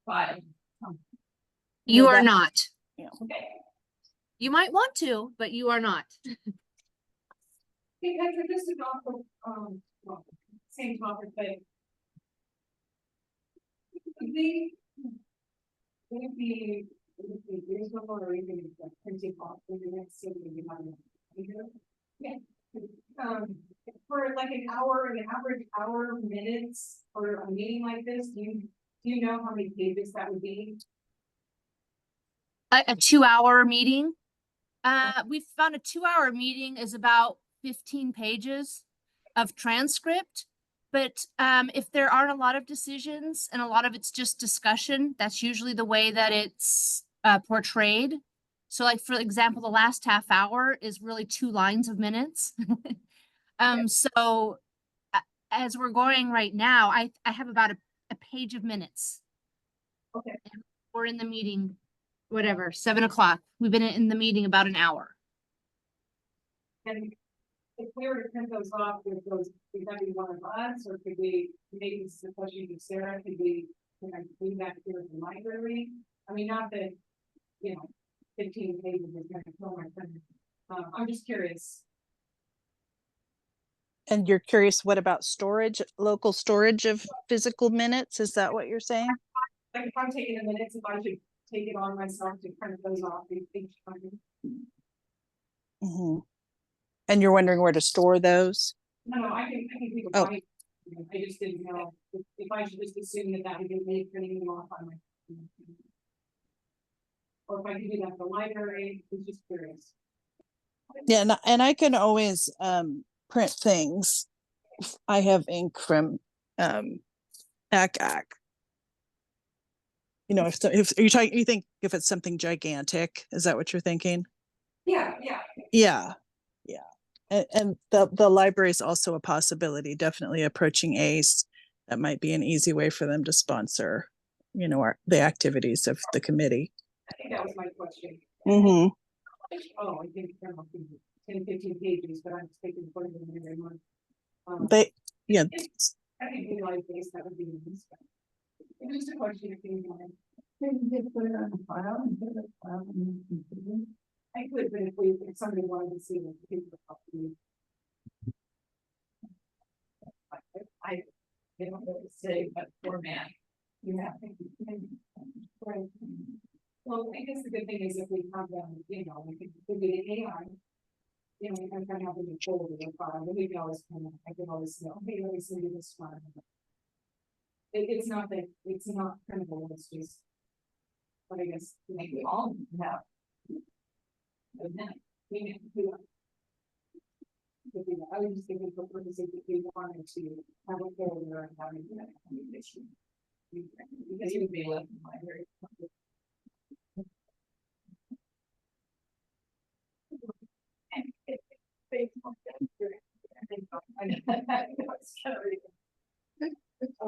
S4: File.
S3: You
S2: No,
S3: are
S2: that-
S3: not.
S4: Okay.
S3: You might want to, but you are not.
S1: Because we're just about, well, same topic, but. Would it be reasonable or even printing off in the next city we have? Yeah. For like an average hour minutes for a meeting like this, do you know how many pages that would be?
S3: A 2-hour meeting. We found a 2-hour meeting is about 15 pages of transcript. But if there aren't a lot of decisions and a lot of it's just discussion, that's usually the way that it's portrayed. So like, for example, the last half hour is really 2 lines of minutes. So as we're going right now, I have about a page of minutes.
S1: Okay.
S3: And we're in the meeting, whatever, 7 o'clock. We've been in the meeting about an hour.
S1: And if we were to print those off, would that be one of us, or could we, maybe this is a question to Sarah, could we, bring that here at the library? I mean, not that, 15 pages is gonna kill my friend. I'm just curious.
S2: And you're curious, what about storage, local storage of physical minutes? Is that what you're saying?
S1: Like if I'm taking the minutes, if I should take it on myself to print those off each time.
S2: Mhm. And you're wondering where to store those?
S1: No, I can keep a
S2: Oh.
S1: copy. I just didn't know if I should just assume that would be me printing them off on my. Or if I could do that at the library, I was just curious.
S2: Yeah, and I can always print things. I have ink from CAC. If you're talking, you think if it's something gigantic, is that what you're thinking?
S1: Yeah.
S2: Yeah. And the library is also a possibility, definitely approaching ACE. That might be an easy way for them to sponsor, the activities of the committee.
S1: I think that was my question.
S2: Mm-hmm.
S1: Oh, I think 10, 15 pages, but I'm just taking 40 minutes every month.
S2: Yeah.
S1: I think realize this, that would be nice. It's just a question if you want.
S6: Can you just put it on the file and put it file and you can see it?
S1: I could, but if somebody wanted to see it, paper copy. I don't know what to say, but format. Yeah. Right. Well, I guess the good thing is if we have them, we can do it AI. We can kind of have them in folder or file, but we can always I can always say, okay, let me send you this one. It's not that, it's not printable, it's just. But I guess maybe we all have. But then, we do. I was just thinking for purposes if we wanted to have a folder and having that communication. Because you would be left in the library.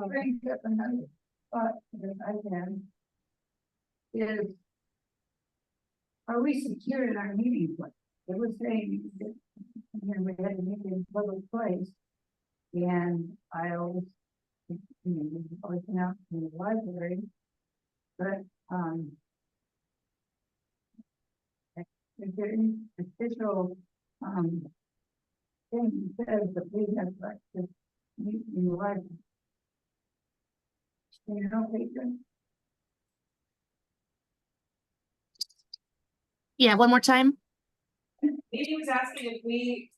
S6: Brings up another thought that I had. Is. Are we secure in our meeting place? It was saying that, we had a meeting in public place. And aisles You know, always out in the library, but, is there any official, thing that says that we have like to meet in the library? You know, patron?
S3: Yeah, one more time.
S1: He was asking if we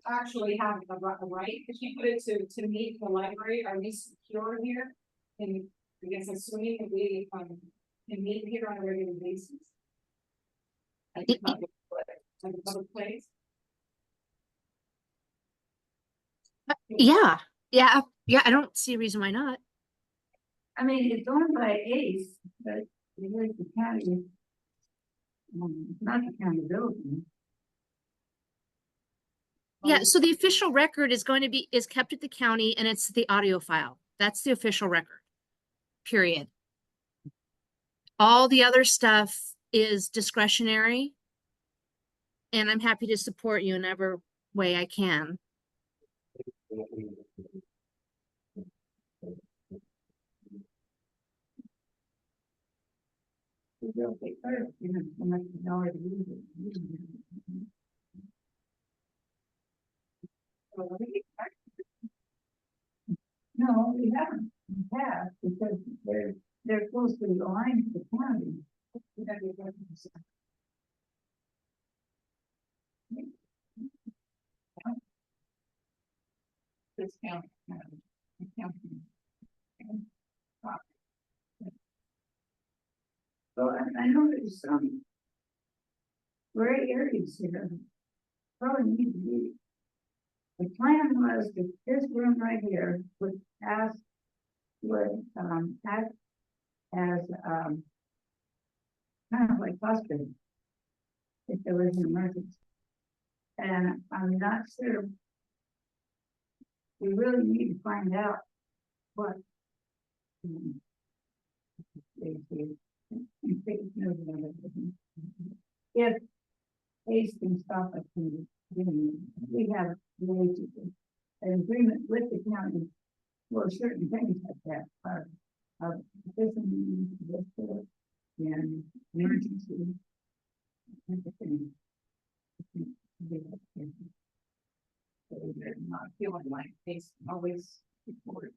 S1: actually have a right, if you put it to meet the library, are we secure here? And I guess assuming that we, can meet here on a regular basis? Like a public place?
S3: Yeah, I don't see a reason why not.
S6: I mean, it's owned by Ace, but it is the county. It's not the county building.
S3: Yeah, so the official record is going to be, is kept at the county and it's the audio file. That's the official record. Period. All the other stuff is discretionary. And I'm happy to support you in every way I can.
S6: We don't take first, you know, so much is already used. No, we haven't, in the past, because they're closely aligned to the county.
S1: This county.
S6: So I know there's some gray areas here. Probably need to be. The plan was that this room right here would act as, kind of like hospital. If there was an emergency. And I'm not sure. We really need to find out what. If Ace can stop us from doing, we have ways to do an agreement with the county for certain things like that, and emergency. Everything.
S1: So they're not feeling like they always report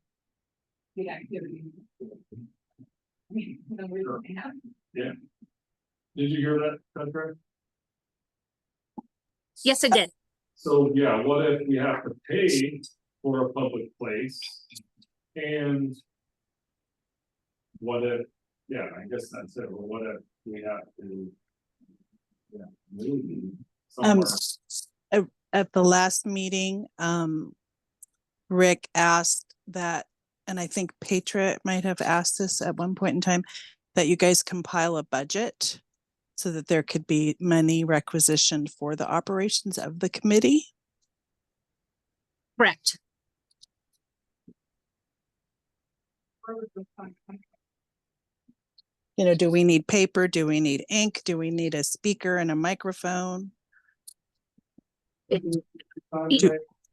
S1: good activity. I mean, when we don't have.
S5: Yeah. Did you hear that, Petra?
S3: Yes, I did.
S5: So, yeah, what if we have to pay for a public place? And what if, yeah, I guess that's it, but what if we have to? Yeah, maybe somewhere.
S2: At the last meeting, Rick asked that, and I think Petra might have asked this at one point in time, that you guys compile a budget so that there could be money requisitioned for the operations of the committee.
S3: Correct.
S2: You know, do we need paper? Do we need ink? Do we need a speaker and a microphone?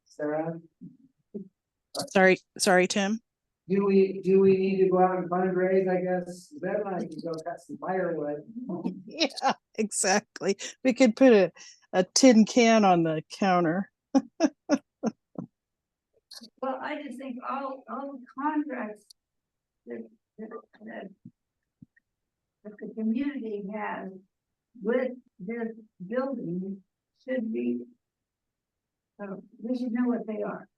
S7: Sarah,
S2: Sorry, Tim.
S7: do we need to go out and fundraise, I guess, then I can go cut some firewood.
S2: Yeah, exactly. We could put a tin can on the counter.
S6: Well, I just think all the contracts that the community has with this building should be, we should know what they are.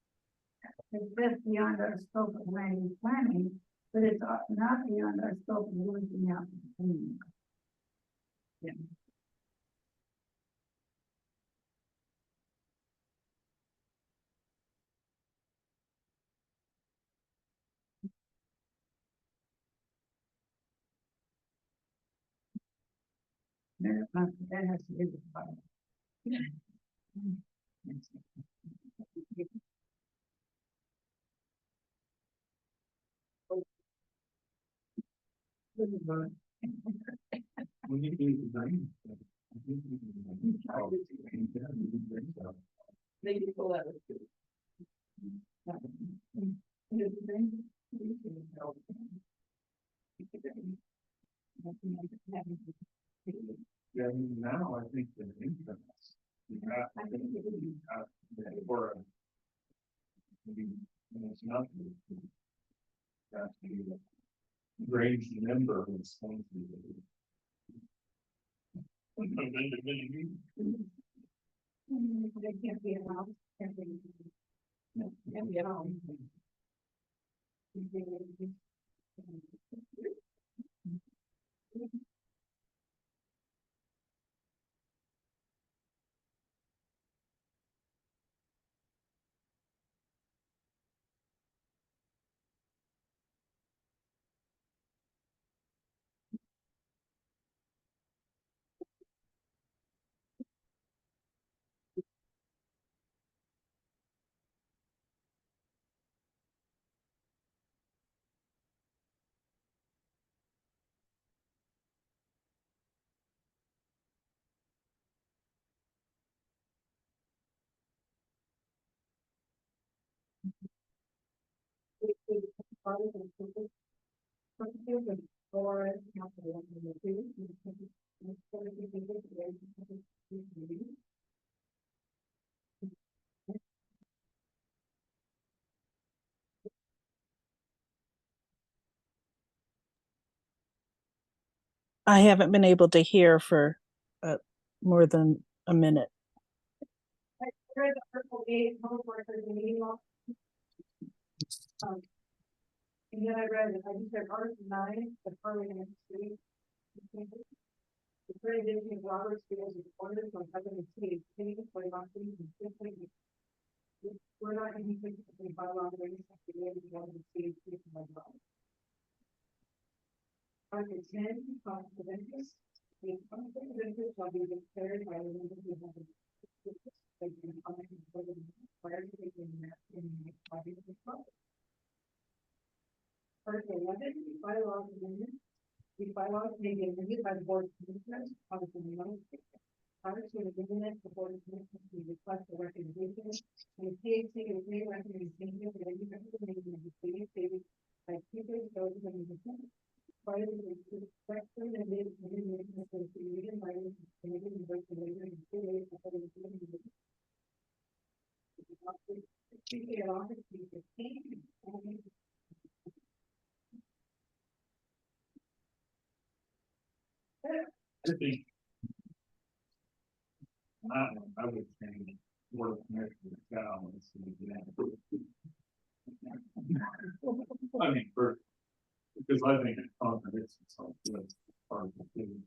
S6: It's just beyond our scope of land use planning, but it's not beyond our scope of looking out. Yeah. That has to do with fire.
S5: We need to do design. I think we can design.
S1: Maybe pull out.
S5: Yeah, I mean, now I think the internet. You have, or. Maybe, it's nothing. That's the range number of responses.
S6: They can't be around. Can't be around.
S2: I haven't been able to hear for more than a minute.
S1: Read the Article 8, public records and meeting law. And then I just read Article 9, the Parliament Street. The accreditation of Robert's Rules of Order from President City, by law, we're not going to be fixing by law, we're going to have to be able to go to the city by law. Article 10, conflict of interest. The conflict of interest shall be declared by the members who have they can comment prior to taking that in the body of the public. Article 11, bylaws amendment. These bylaws may be amended by the board of commissioners, Article 1. Prior to the amendment, the board of commissioners may request a recommendation, and the CAC is made recommendation that any recommendation of the city stated by speakers, those of the mission. Prior to the question and the amendment of the city by the committee and vote to later in 2 days before the meeting.
S5: I think. I would change word commissioner down. I mean, because I think it contradicts itself with Article 2.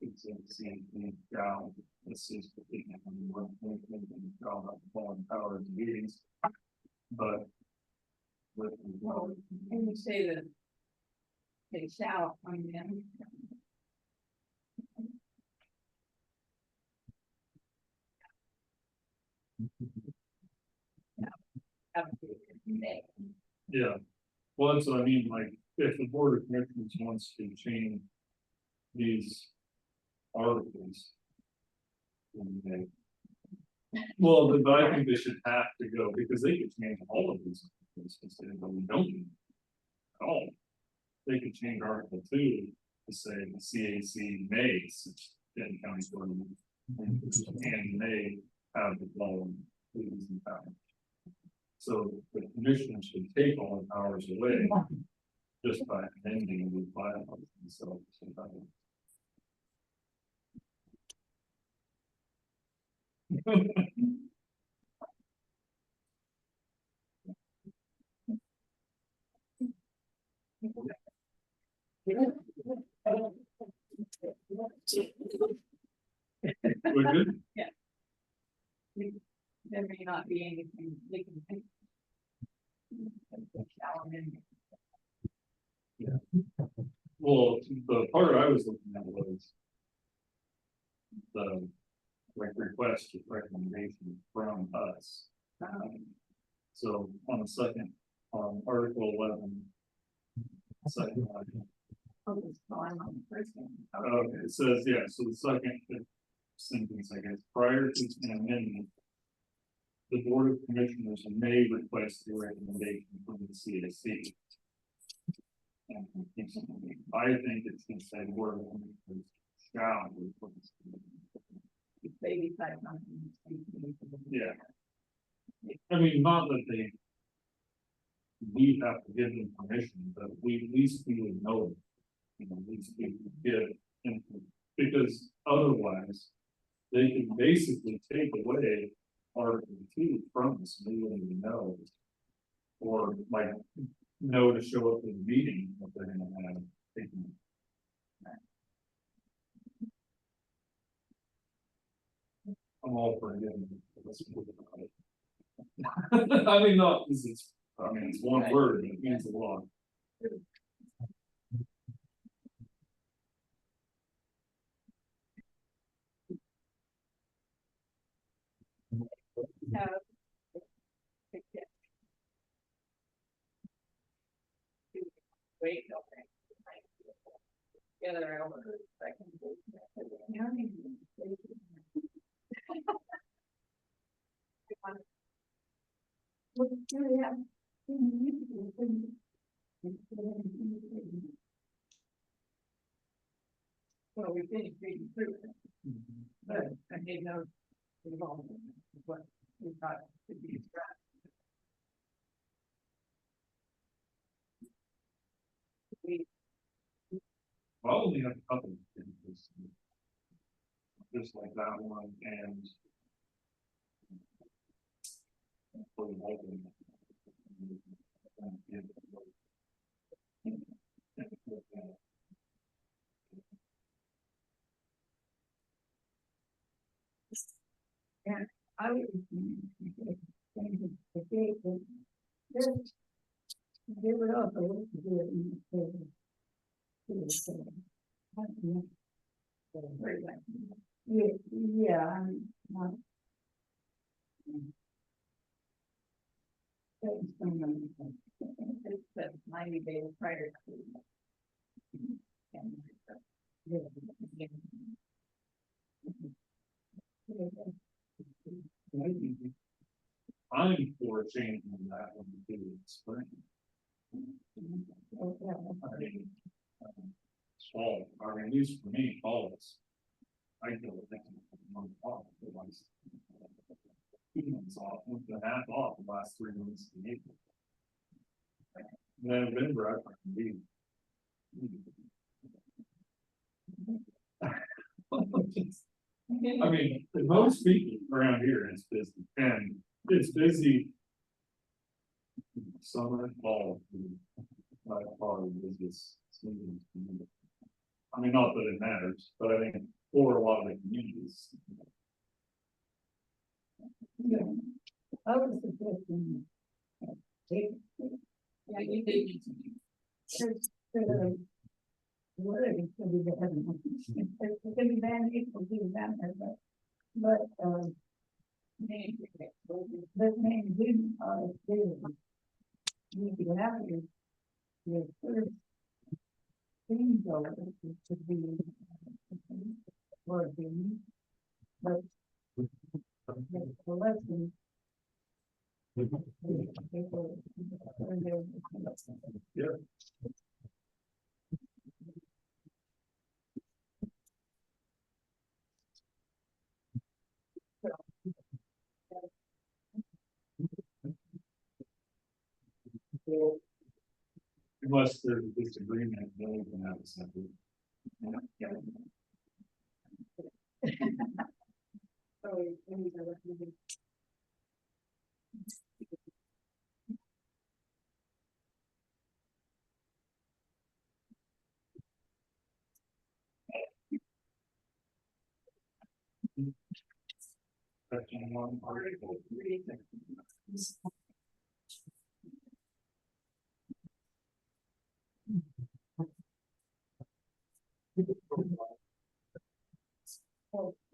S5: It's the same thing down, this is the thing, we're thinking about following powers and meetings. But.
S4: Well, and you say that they shall, I mean.
S5: Yeah, well, that's what I mean, like, if the board of commissioners wants to change these articles. Well, then I think they should have to go, because they could change all of these, but we don't. Need at all. They could change Article 2 to say the CAC may, since Benton County's ordinance, and may have the following duties and powers. So the commission should take all the powers away just by amending the bylaws themselves. We're good.
S4: There may not be anything they can think.
S5: Yeah. Well, the part I was looking at was the request of recommendation from us. So on the second, Article 11. Second line. Okay, it says, yeah, so the second sentence, I guess, prior to an amendment. the Board of Commissioners may request a recommendation from the CAC. And I think it's gonna say Board of Commissioners shall request.
S4: Maybe 500.
S5: Yeah. I mean, not that we have to give them permission, but we, at least we would know. You know, at least we would get input, because otherwise, they can basically take away Article 2 from us, we wouldn't even know. Or like, know to show up in the meeting, what they're gonna have taken. I'm all for getting. I mean, not, because it's, I mean, it's one word, and it means a lot.
S4: Wait, okay. Yeah, they're over the second.
S6: What do you have?
S4: Well, we finished reading through it, but I made no involvement with what we thought should be addressed. We,
S5: Well, only have a couple of things. Just like that one and. For the open.
S6: I would. They would also do it in the. Yeah, I'm not.
S4: it said 90 days prior to.
S5: I'm for changing that one to spring. I mean, fall, or at least for me, fall is. I feel like I'm off, otherwise. 2 months off, month and a half off the last 3 months of April. November, I can be. I mean, most people around here is busy, and it's busy. Summer, fall, by far the busiest season. I mean, not that it matters, but I think for a lot of the communities.
S6: I was suggesting.
S4: Yeah, you did.
S6: What it could be the heaven. It could be bad, it could be bad, but, but man, you can have your first thing though, it should be. Working, but. The lesson.
S5: Yeah. Unless there's a disagreement, then we can have a separate. Section 1, Article 3.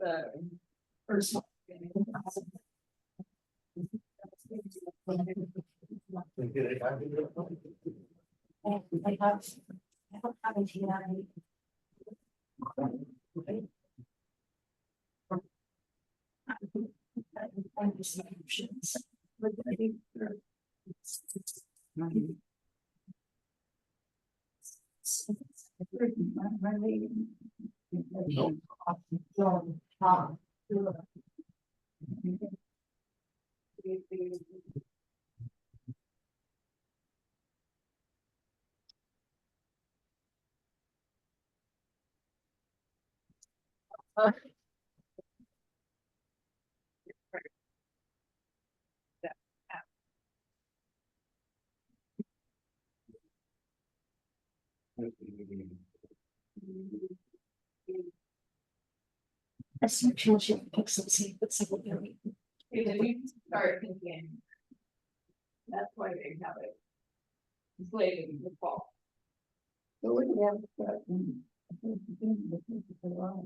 S4: The first one.
S6: options. But I think my lady.
S1: Essential should pick some seat, but some.
S4: You start thinking. That's why they have it. It's late in the fall.
S6: So what do you have? I think the thing that is a lot.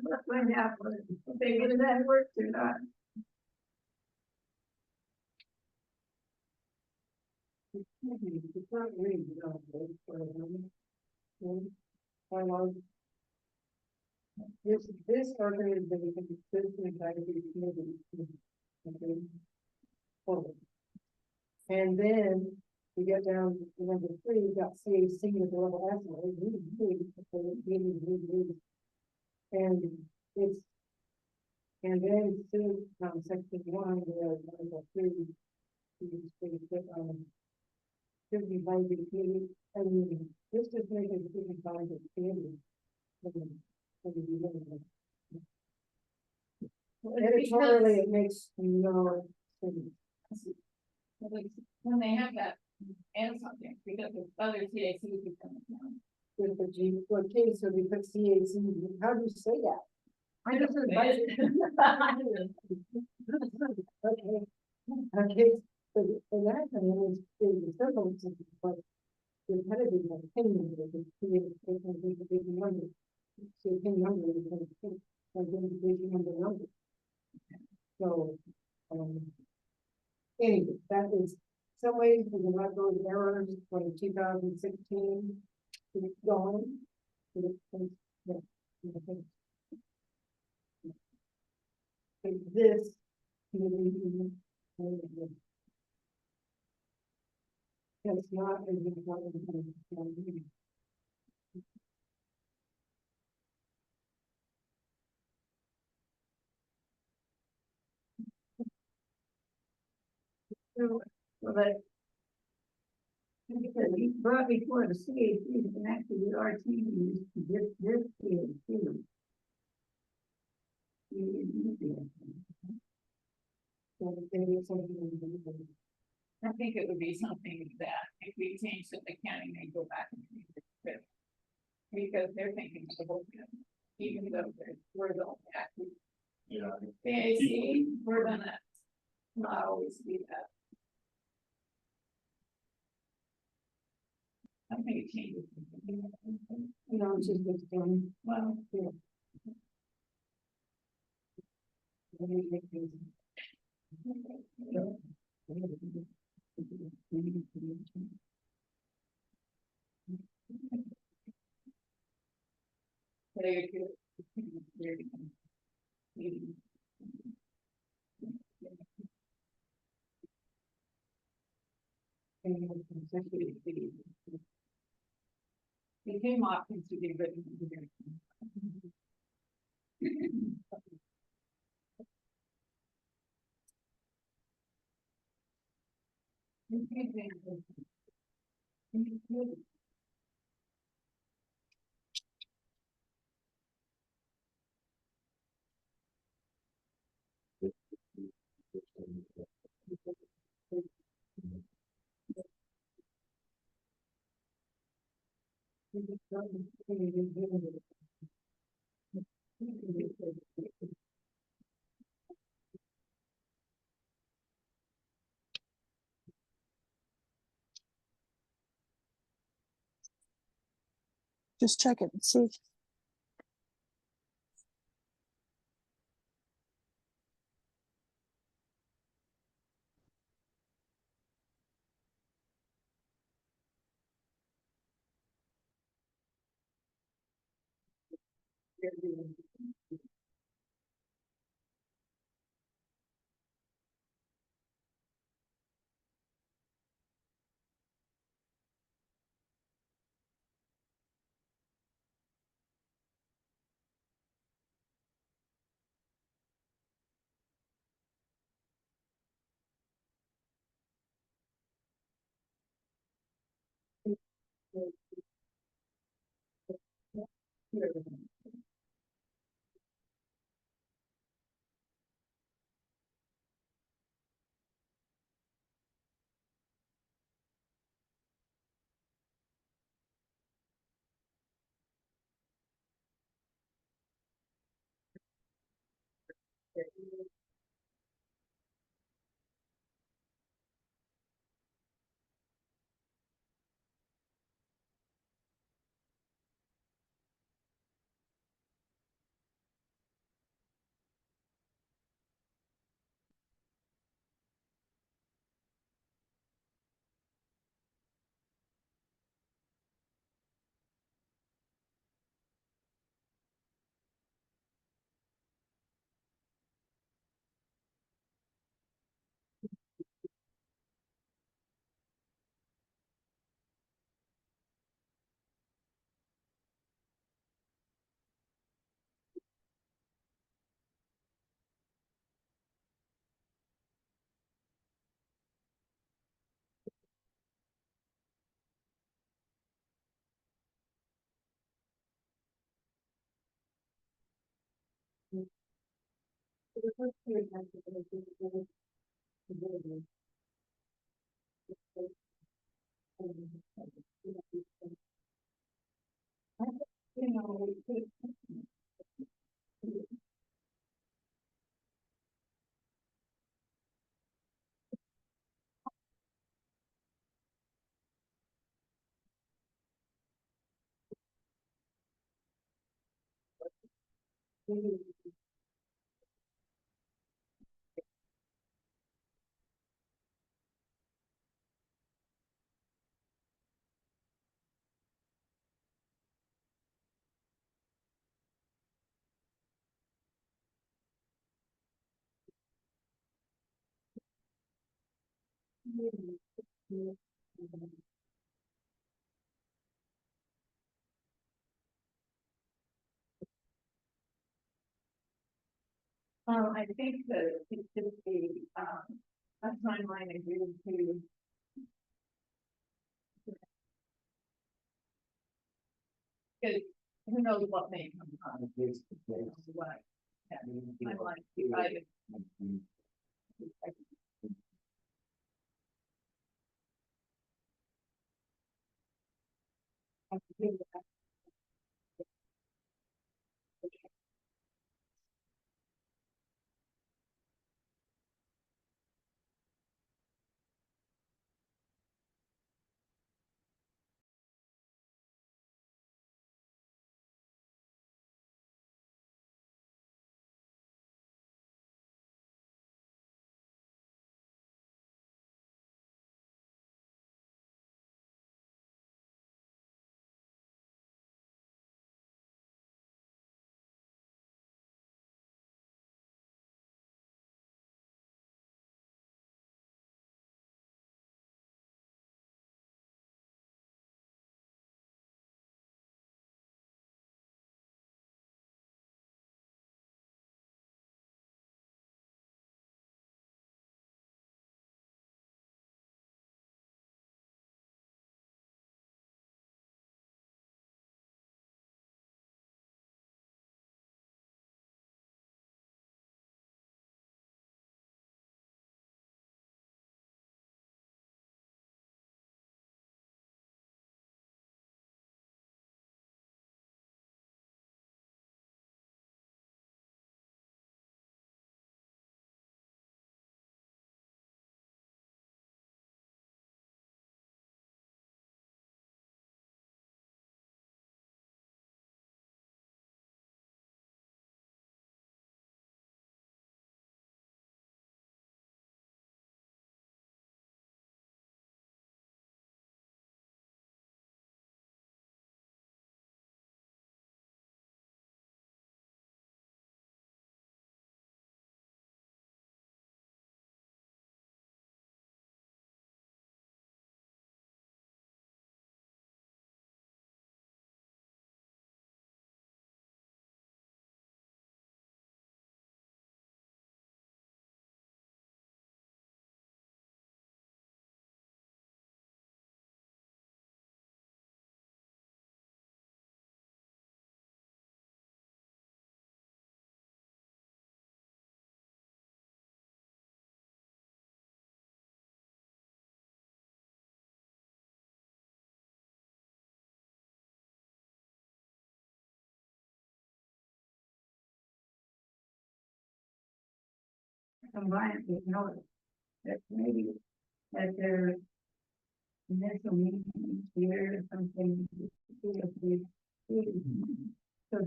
S6: Let's find out if they get that work or not. This organization is consistently trying to be committed. Okay. Forward. And then we get down to number 3, we got CAC at the level estimate, and it's, and then it's section 1, where number 3, should be by the committee, I mean, this is making a decision by the committee. Editorially, it makes no sense.
S4: When they have that and something, because of other CACs who come down.
S6: With the G, okay, so we put CAC, how do you say that? I just advise it. Okay, so that one is the circle, but the competitive opinion of the big number. So opinion number is going to take, the big number. So, anyway, that is some ways we can let those errors from 2016 keep going. This. It's not as important as well, that. Because he brought before the CAC and actually our team used this CAC.
S4: I think it would be something that if we change it, the county may go back and change it. Because they're thinking of the whole county, even though we're the active
S5: Yeah.
S4: CAC, we're gonna not always be that. I think it changes.
S6: No, it's just what's going.
S4: Well,
S6: Yeah.
S4: It came off into the written.
S2: Just check it and see.
S4: I think that it should be, a timeline agreed to. Because who knows what may come up. What, yeah, timeline, I
S6: combine it with notice. That maybe at their initial meeting each year or something. So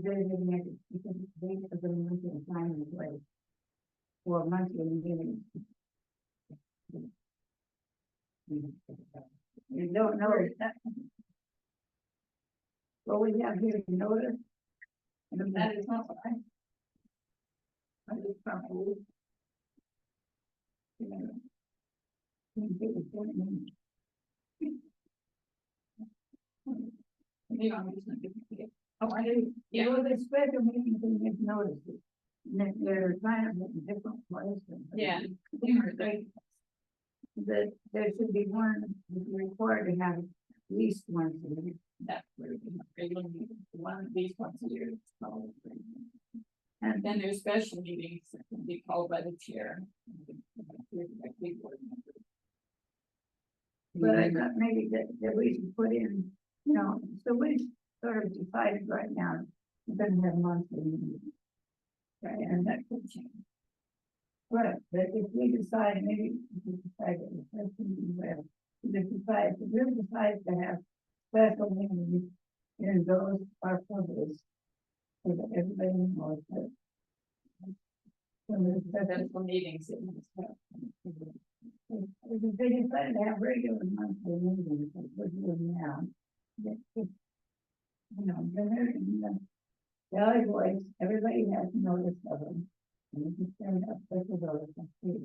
S6: they didn't make it, because they have the monthly time in place. For monthly meetings. You don't know that. What we have here is notice. And that is not right. I just probably. You know.
S4: Maybe I'm just not giving it.
S6: Oh, I didn't,
S4: Yeah.
S6: you know, the special meetings, they make notices. And if they're trying to make a different place.
S4: Yeah.
S6: That there should be one, that's required to have at least once a year.
S4: That's where we have regular meetings, one of these once a year. it's called regular meeting. And then there's special meetings that can be called by the chair.
S6: But I thought maybe that we should put in, you know, so we sort of decided right now, we're gonna have monthly meetings. Right, and that could change. But if we decide, maybe if we decide that the person will, if we decide to have special meetings, and those are published. So that everybody knows that. When there's
S4: Special meetings. it must have.
S6: if they decide to have regular monthly meetings, like we're doing now. that if, You know, then they're in the other voice, everybody has notice of them. And you can send out special notice and see.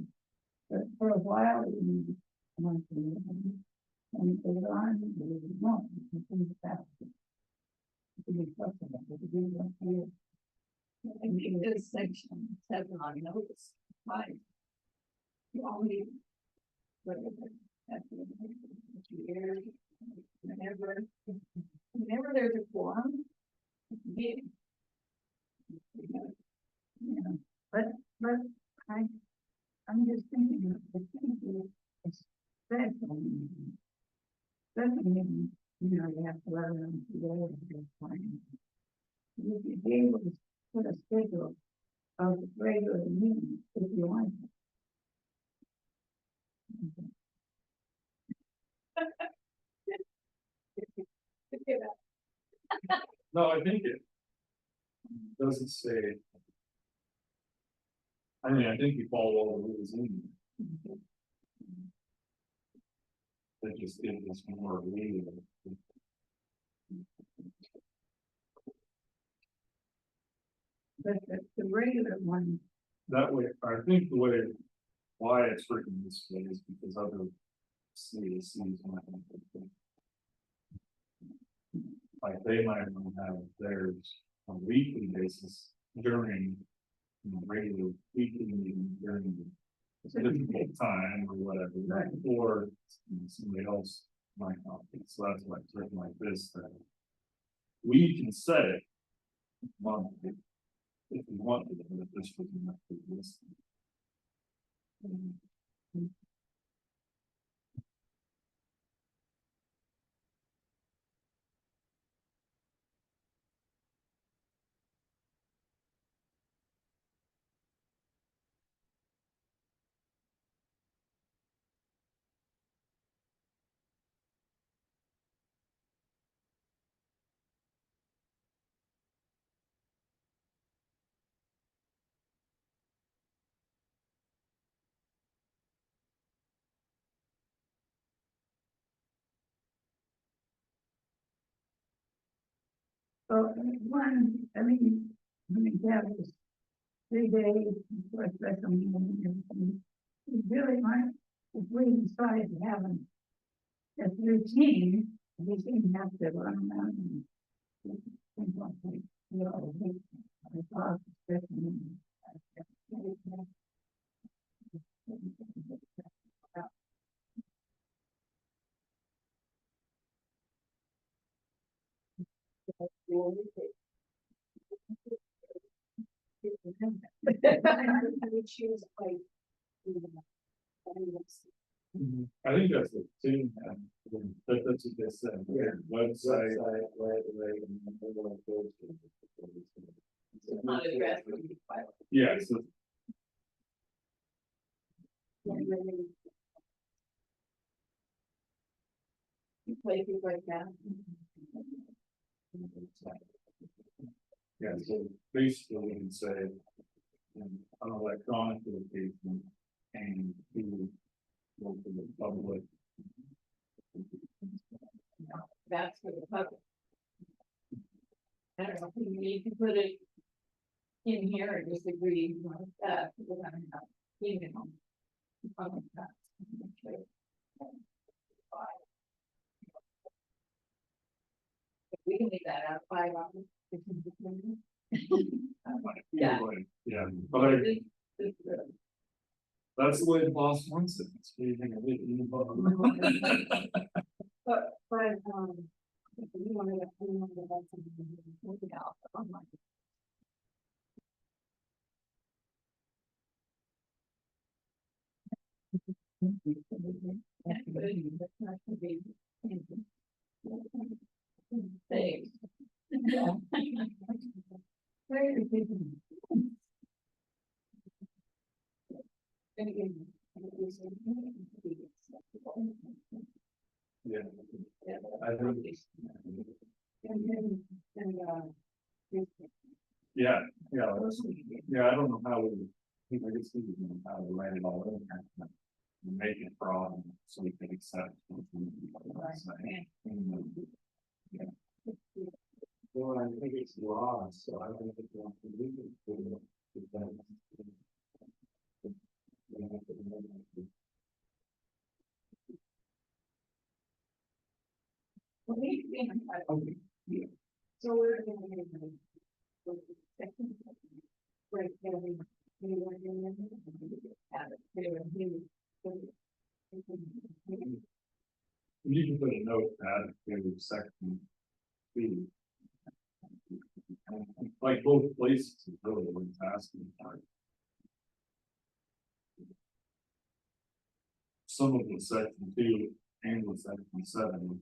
S6: But for a while, we need monthly meetings. And later on, we won't, we can think about it. It can be flexible, it can be one year.
S4: I think this section 7 on notice, right? You only. Whatever. That's the year, whenever there's a quorum. Meeting.
S6: Yeah, but I'm just thinking, of the thing is, it's special meeting. Special meeting, you know, you have to let them together at this point. You should be able to put a schedule of regular meetings if you want.
S5: No, I think it. Doesn't say. I mean, I think you follow all the rules in. That just gives us more leeway.
S6: But the regular one,
S5: That way, I think the way, why it's written this way is because other CACs might have. Like they might want to have theirs on a weekly basis during. Regular weekly meeting during the difficult time or whatever,
S6: Right.
S5: or somebody else might not be, so that's why it's written like this, that. We can set it. Monthly. If we want to, but this would not be this.
S6: so we have this 3 days for a special meeting and everything. We really might, if we decide to have them as routine, we shouldn't have to run around and. Things like that, you know, we thought special meeting.
S5: I think that's the thing, that's what they said, website.
S4: Not addressed.
S5: Yeah, so.
S6: really. Places like that.
S5: Yeah, so basically we can say. An electronic location and to go to the public.
S4: That's for the public. I don't know, if we need to put it in here or just agree with that, we're gonna have email. Public that. We can leave that out 5 hours. Yeah.
S5: Yeah, but that's the way the boss wants it. It's what do you think of it?
S1: But, you wanna get, something else online.
S4: Thanks.
S5: Yeah. I think, yeah, yeah, I don't know how we, I guess we don't know how to write it all in. And make it broad so we can accept.
S7: Well, I think it's law, so I don't think it's want to leave it for the.
S1: So we're gonna get second. Right, yeah,
S5: You can put a note that in section B. Like both places, is really what it's asking for. Some of the section 2 and the section 7.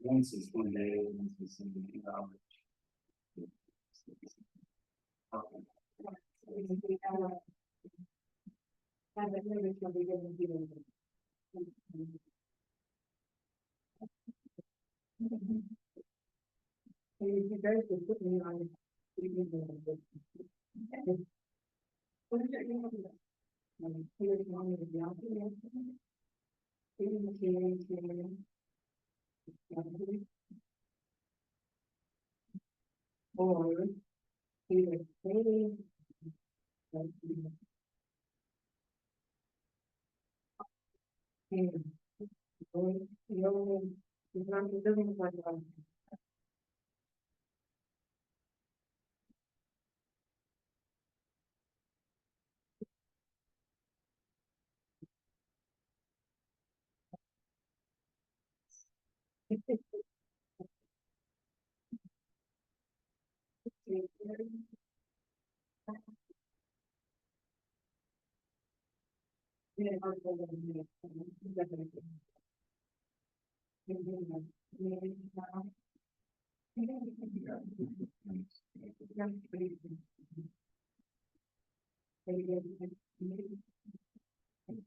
S5: Once is 1 day, once is 7 hours.
S1: You guys can put me on. What is your email? Here's one of the documents. Or. Either maybe.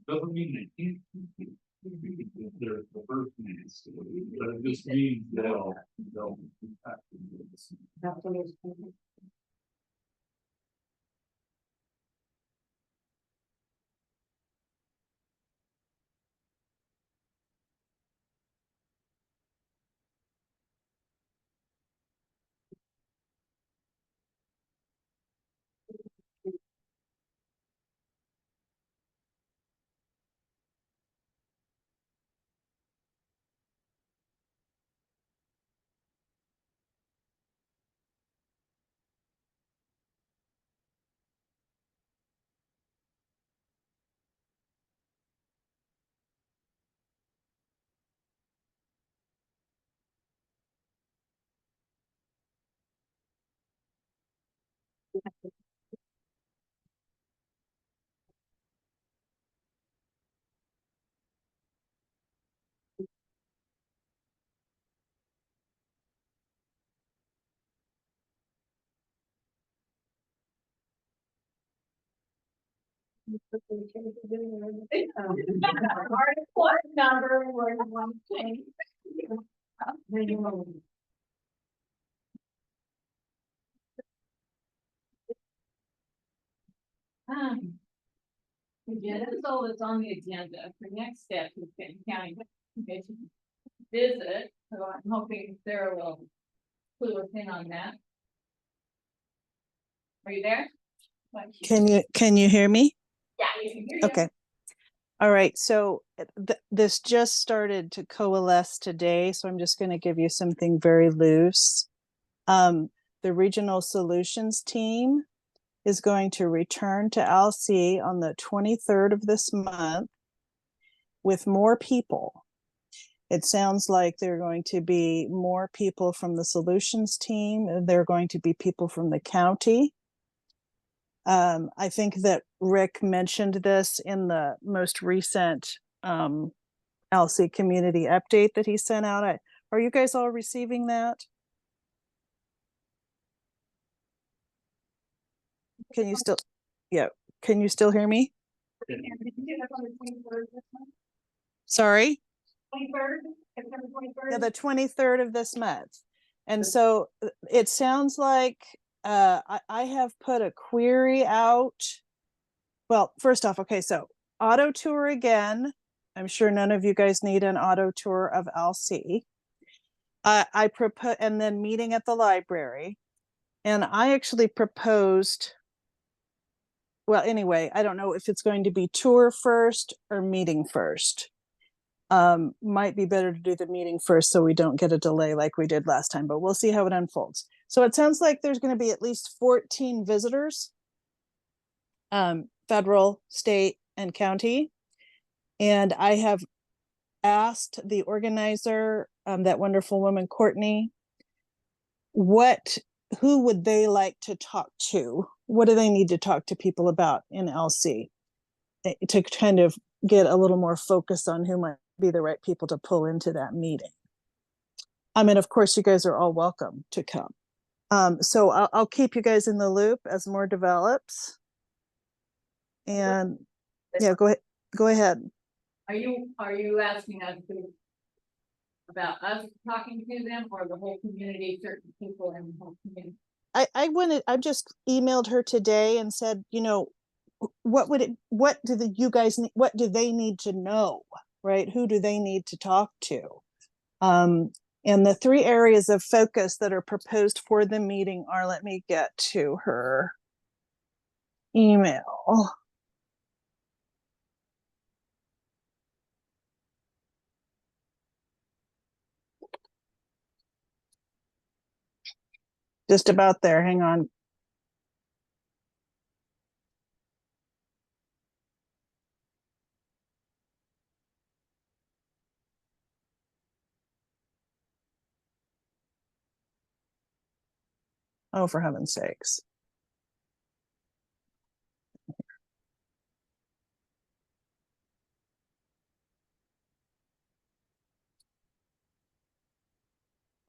S5: Doesn't mean they can't. They're the first names, but it just means they'll. Impact this.
S4: What number were you want to change? Yeah, that's all that's on the agenda for next step is Benton County Commission visit, so I'm hoping Sarah will clue us in on that. Are you there?
S2: Can you hear me?
S4: Yeah, you can hear you.
S2: Okay. All right, so this just started to coalesce today, so I'm just going to give you something very loose. The Regional Solutions team is going to return to Alsea on the 23rd of this month with more people. It sounds like there are going to be more people from the Solutions team, and there are going to be people from the county. I think that Rick mentioned this in the most recent Alsea community update that he sent out. Are you guys all receiving that? Can you still, yeah, can you still hear me? Sorry?
S4: 23rd, September 23rd.
S2: Yeah, the 23rd of this month. And so it sounds like I have put a query out. Well, first off, okay, so auto tour again. I'm sure none of you guys need an auto tour of Alsea. I propose, and then meeting at the library. And I actually proposed, well, anyway, I don't know if it's going to be tour first or meeting first. Might be better to do the meeting first so we don't get a delay like we did last time, but we'll see how it unfolds. So it sounds like there's going to be at least 14 visitors, federal, state, and county. And I have asked the organizer, that wonderful woman, Courtney, who would they like to talk to? What do they need to talk to people about in Alsea to kind of get a little more focus on who might be the right people to pull into that meeting? I mean, of course, you guys are all welcome to come. So I'll keep you guys in the loop as more develops. And yeah, go ahead.
S4: Are you asking us to, about us talking to them or the whole community, certain people in the whole community?
S2: I just emailed her today and said, you know, what do they need to know, right? Who do they need to talk to? And the 3 areas of focus that are proposed for the meeting are, let me get to her email. Just about there, hang on. Oh, for heaven's sakes.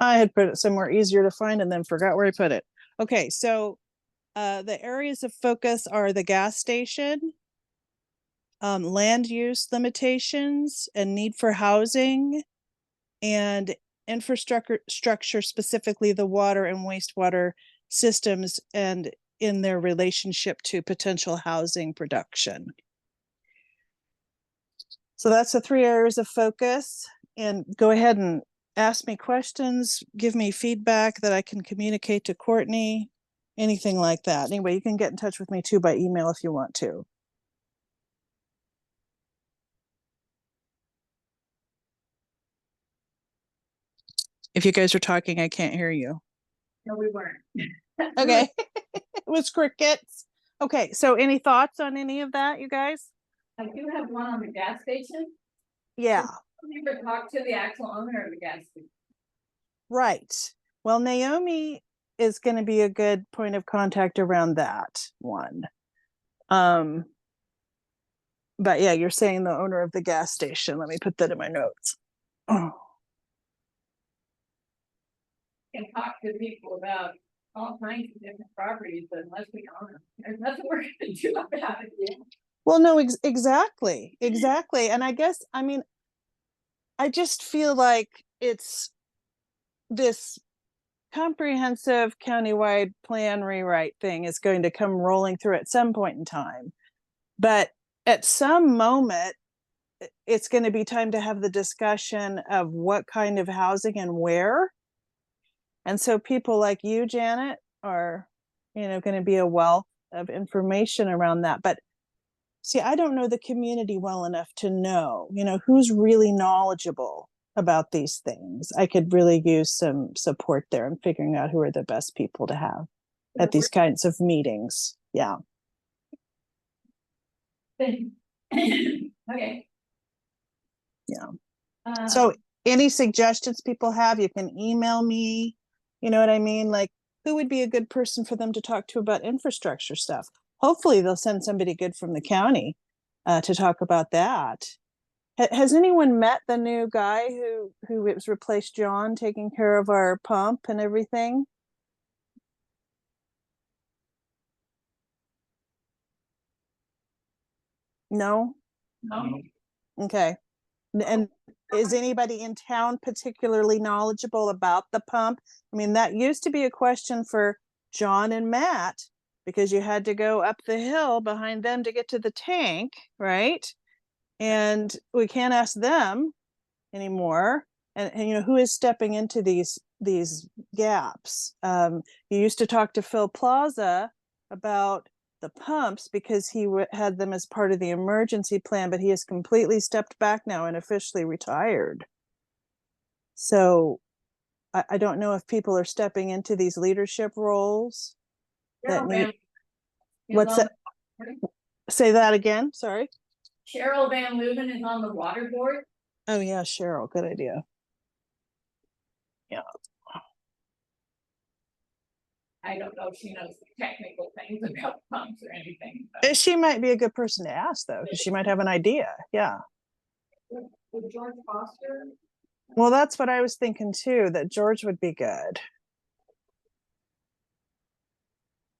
S2: I had put it somewhere easier to find and then forgot where I put it. Okay, so the areas of focus are the gas station, land use limitations and need for housing, and infrastructure, specifically the water and wastewater systems and in their relationship to potential housing production. So that's the 3 areas of focus. And go ahead and ask me questions, give me feedback that I can communicate to Courtney, anything like that. Anyway, you can get in touch with me too by email if you want to. If you guys are talking, I can't hear you.
S4: No, we weren't.
S2: Okay. It was crickets. Okay, so any thoughts on any of that, you guys?
S4: I do have one on the gas station.
S2: Yeah,
S4: You could talk to the actual owner of the gas station.
S2: right. Well, Naomi is going to be a good point of contact around that one. But yeah, you're saying the owner of the gas station. Let me put that in my notes. Oh.
S4: Can talk to people about all kinds of different properties, but unless we own them, there's nothing we're gonna do about it. Yeah.
S2: Well, no, exactly, exactly. And I guess, I mean, I just feel like it's this comprehensive countywide plan rewrite thing is going to come rolling through at some point in time. But at some moment, it's going to be time to have the discussion of what kind of housing and where. And so people like you, Janet, are, going to be a wealth of information around that. But see, I don't know the community well enough to know, who's really knowledgeable about these things. I could really use some support there in figuring out who are the best people to have at these kinds of meetings. Yeah.
S4: Okay.
S2: Yeah. So any suggestions people have, you can email me. You know what I mean? Like, who would be a good person for them to talk to about infrastructure stuff? Hopefully they'll send somebody good from the county to talk about that. Has anyone met the new guy who was replaced John taking care of our pump and everything? No?
S4: No.
S2: Okay. And is anybody in town particularly knowledgeable about the pump? I mean, that used to be a question for John and Matt, because you had to go up the hill behind them to get to the tank, right? And we can't ask them anymore. And who is stepping into these gaps? You used to talk to Phil Plaza about the pumps because he had them as part of the emergency plan, but he has completely stepped back now and officially retired. So I don't know if people are stepping into these leadership roles that need. What's that? Say that again. Sorry.
S4: Cheryl Van Leuven is on the water board.
S2: Oh yeah, Cheryl. Good idea. Yeah.
S4: I don't know if she knows the technical things about pumps or anything. But
S2: She might be a good person to ask though, because she might have an idea. Yeah.
S1: With George Foster.
S2: Well, that's what I was thinking too, that George would be good.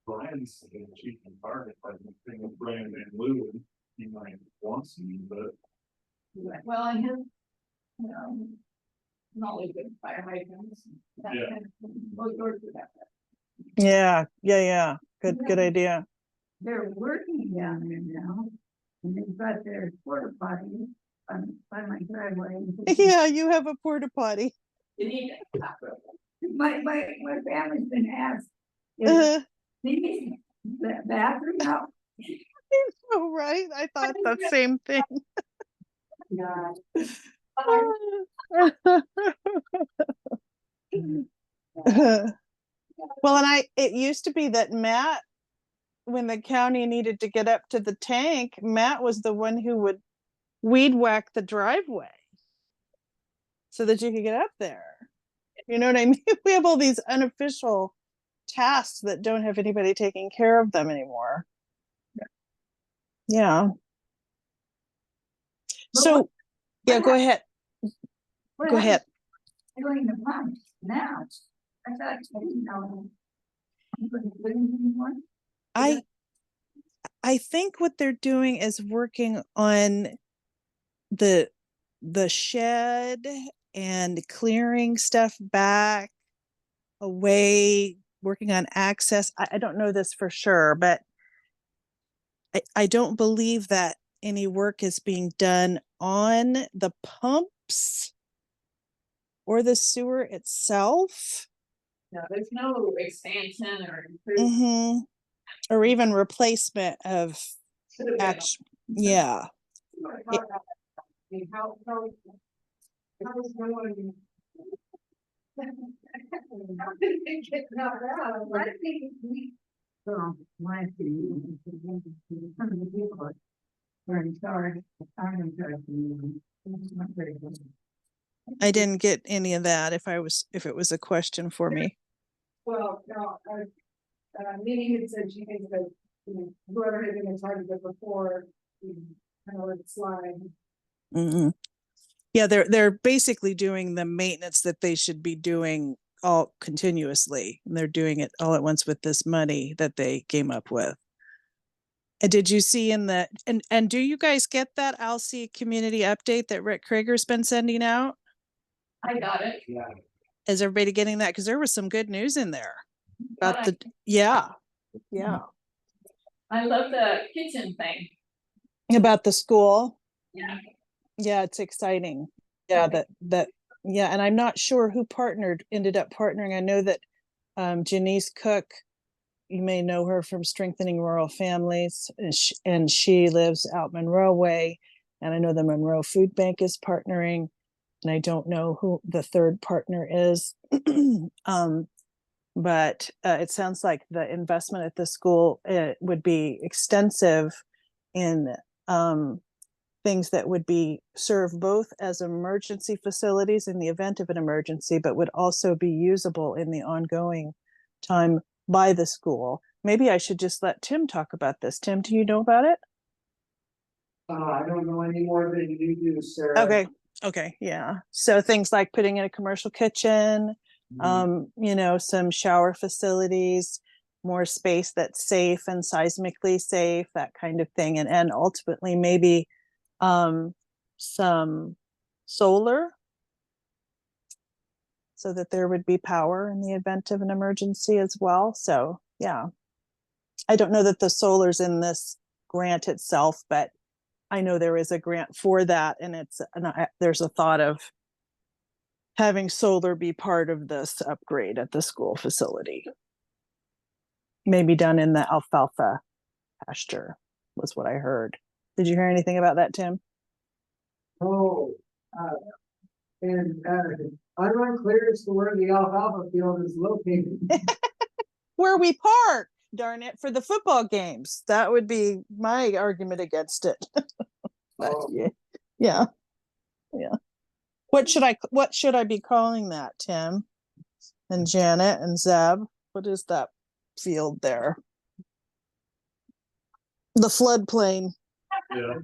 S5: Brian's the chief of fire department thing with Brian Van Leuven. He might want to, but
S4: well, and his, knowledge of fire hydrants. That
S5: Yeah.
S4: kind of thing. Well, George would have that.
S2: Yeah. Good idea.
S6: They're working down there now, and they've got their porta potty by my driveway.
S2: Yeah, you have a porta potty.
S4: You need it.
S6: My family's been asked,
S2: Uh,
S6: the bathroom out?
S2: oh, right. I thought the same thing.
S6: Yeah.
S2: Well, and it used to be that Matt, when the county needed to get up to the tank, Matt was the one who would weed whack the driveway so that you could get up there. You know what I mean? We have all these unofficial tasks that don't have anybody taking care of them anymore. Yeah. So, yeah, go ahead. Go ahead.
S6: Doing the pumps now. I thought, I didn't know. Anymore?
S2: I think what they're doing is working on the shed and clearing stuff back away, working on access. I don't know this for sure, but I don't believe that any work is being done on the pumps or the sewer itself.
S4: No, there's no expansion or improvement.
S2: Or even replacement of
S4: Should have been.
S2: action. Yeah.
S1: How is no one?
S6: I think we. So, my opinion, some of the people are in charge, I'm in charge. It's not very good.
S2: I didn't get any of that if it was a question for me.
S1: Well, no, Minnie had said she thinks that, whoever had been in charge of it before, kind of let it slide.
S2: Mm-mm. Yeah, they're basically doing the maintenance that they should be doing all continuously. And they're doing it all at once with this money that they came up with. Did you see in the, and do you guys get that Alsea community update that Rick Krager's been sending out?
S4: I got it.
S7: Yeah.
S2: Is everybody getting that? Because there was some good news in there
S4: But
S2: about the, yeah, yeah,
S4: I love the kitchen thing.
S2: about the school.
S4: Yeah.
S2: Yeah, it's exciting. Yeah, yeah, and I'm not sure who ended up partnering. I know that Janice Cook, you may know her from Strengthening Rural Families, and she lives out Monroe Way. And I know the Monroe Food Bank is partnering, and I don't know who the third partner is. But it sounds like the investment at the school would be extensive in things that would be serve both as emergency facilities in the event of an emergency, but would also be usable in the ongoing time by the school. Maybe I should just let Tim talk about this. Tim, do you know about it?
S7: I don't know any more than you do, Sarah.
S2: Okay. Okay. Yeah. So things like putting in a commercial kitchen, you know, some shower facilities, more space that's safe and seismically safe, that kind of thing. And ultimately maybe some solar so that there would be power in the event of an emergency as well. So yeah, I don't know that the solar's in this grant itself, but I know there is a grant for that, and there's a thought of having solar be part of this upgrade at the school facility. Maybe done in the alfalfa pasture was what I heard. Did you hear anything about that, Tim?
S7: Oh, and I run clear as to where the alfalfa field is located.
S2: Where we park, darn it, for the football games. That would be my argument against it. But
S7: Oh.
S2: yeah. What should I be calling that, Tim? And Janet and Zeb? What is that field there? The floodplain.
S5: Yeah.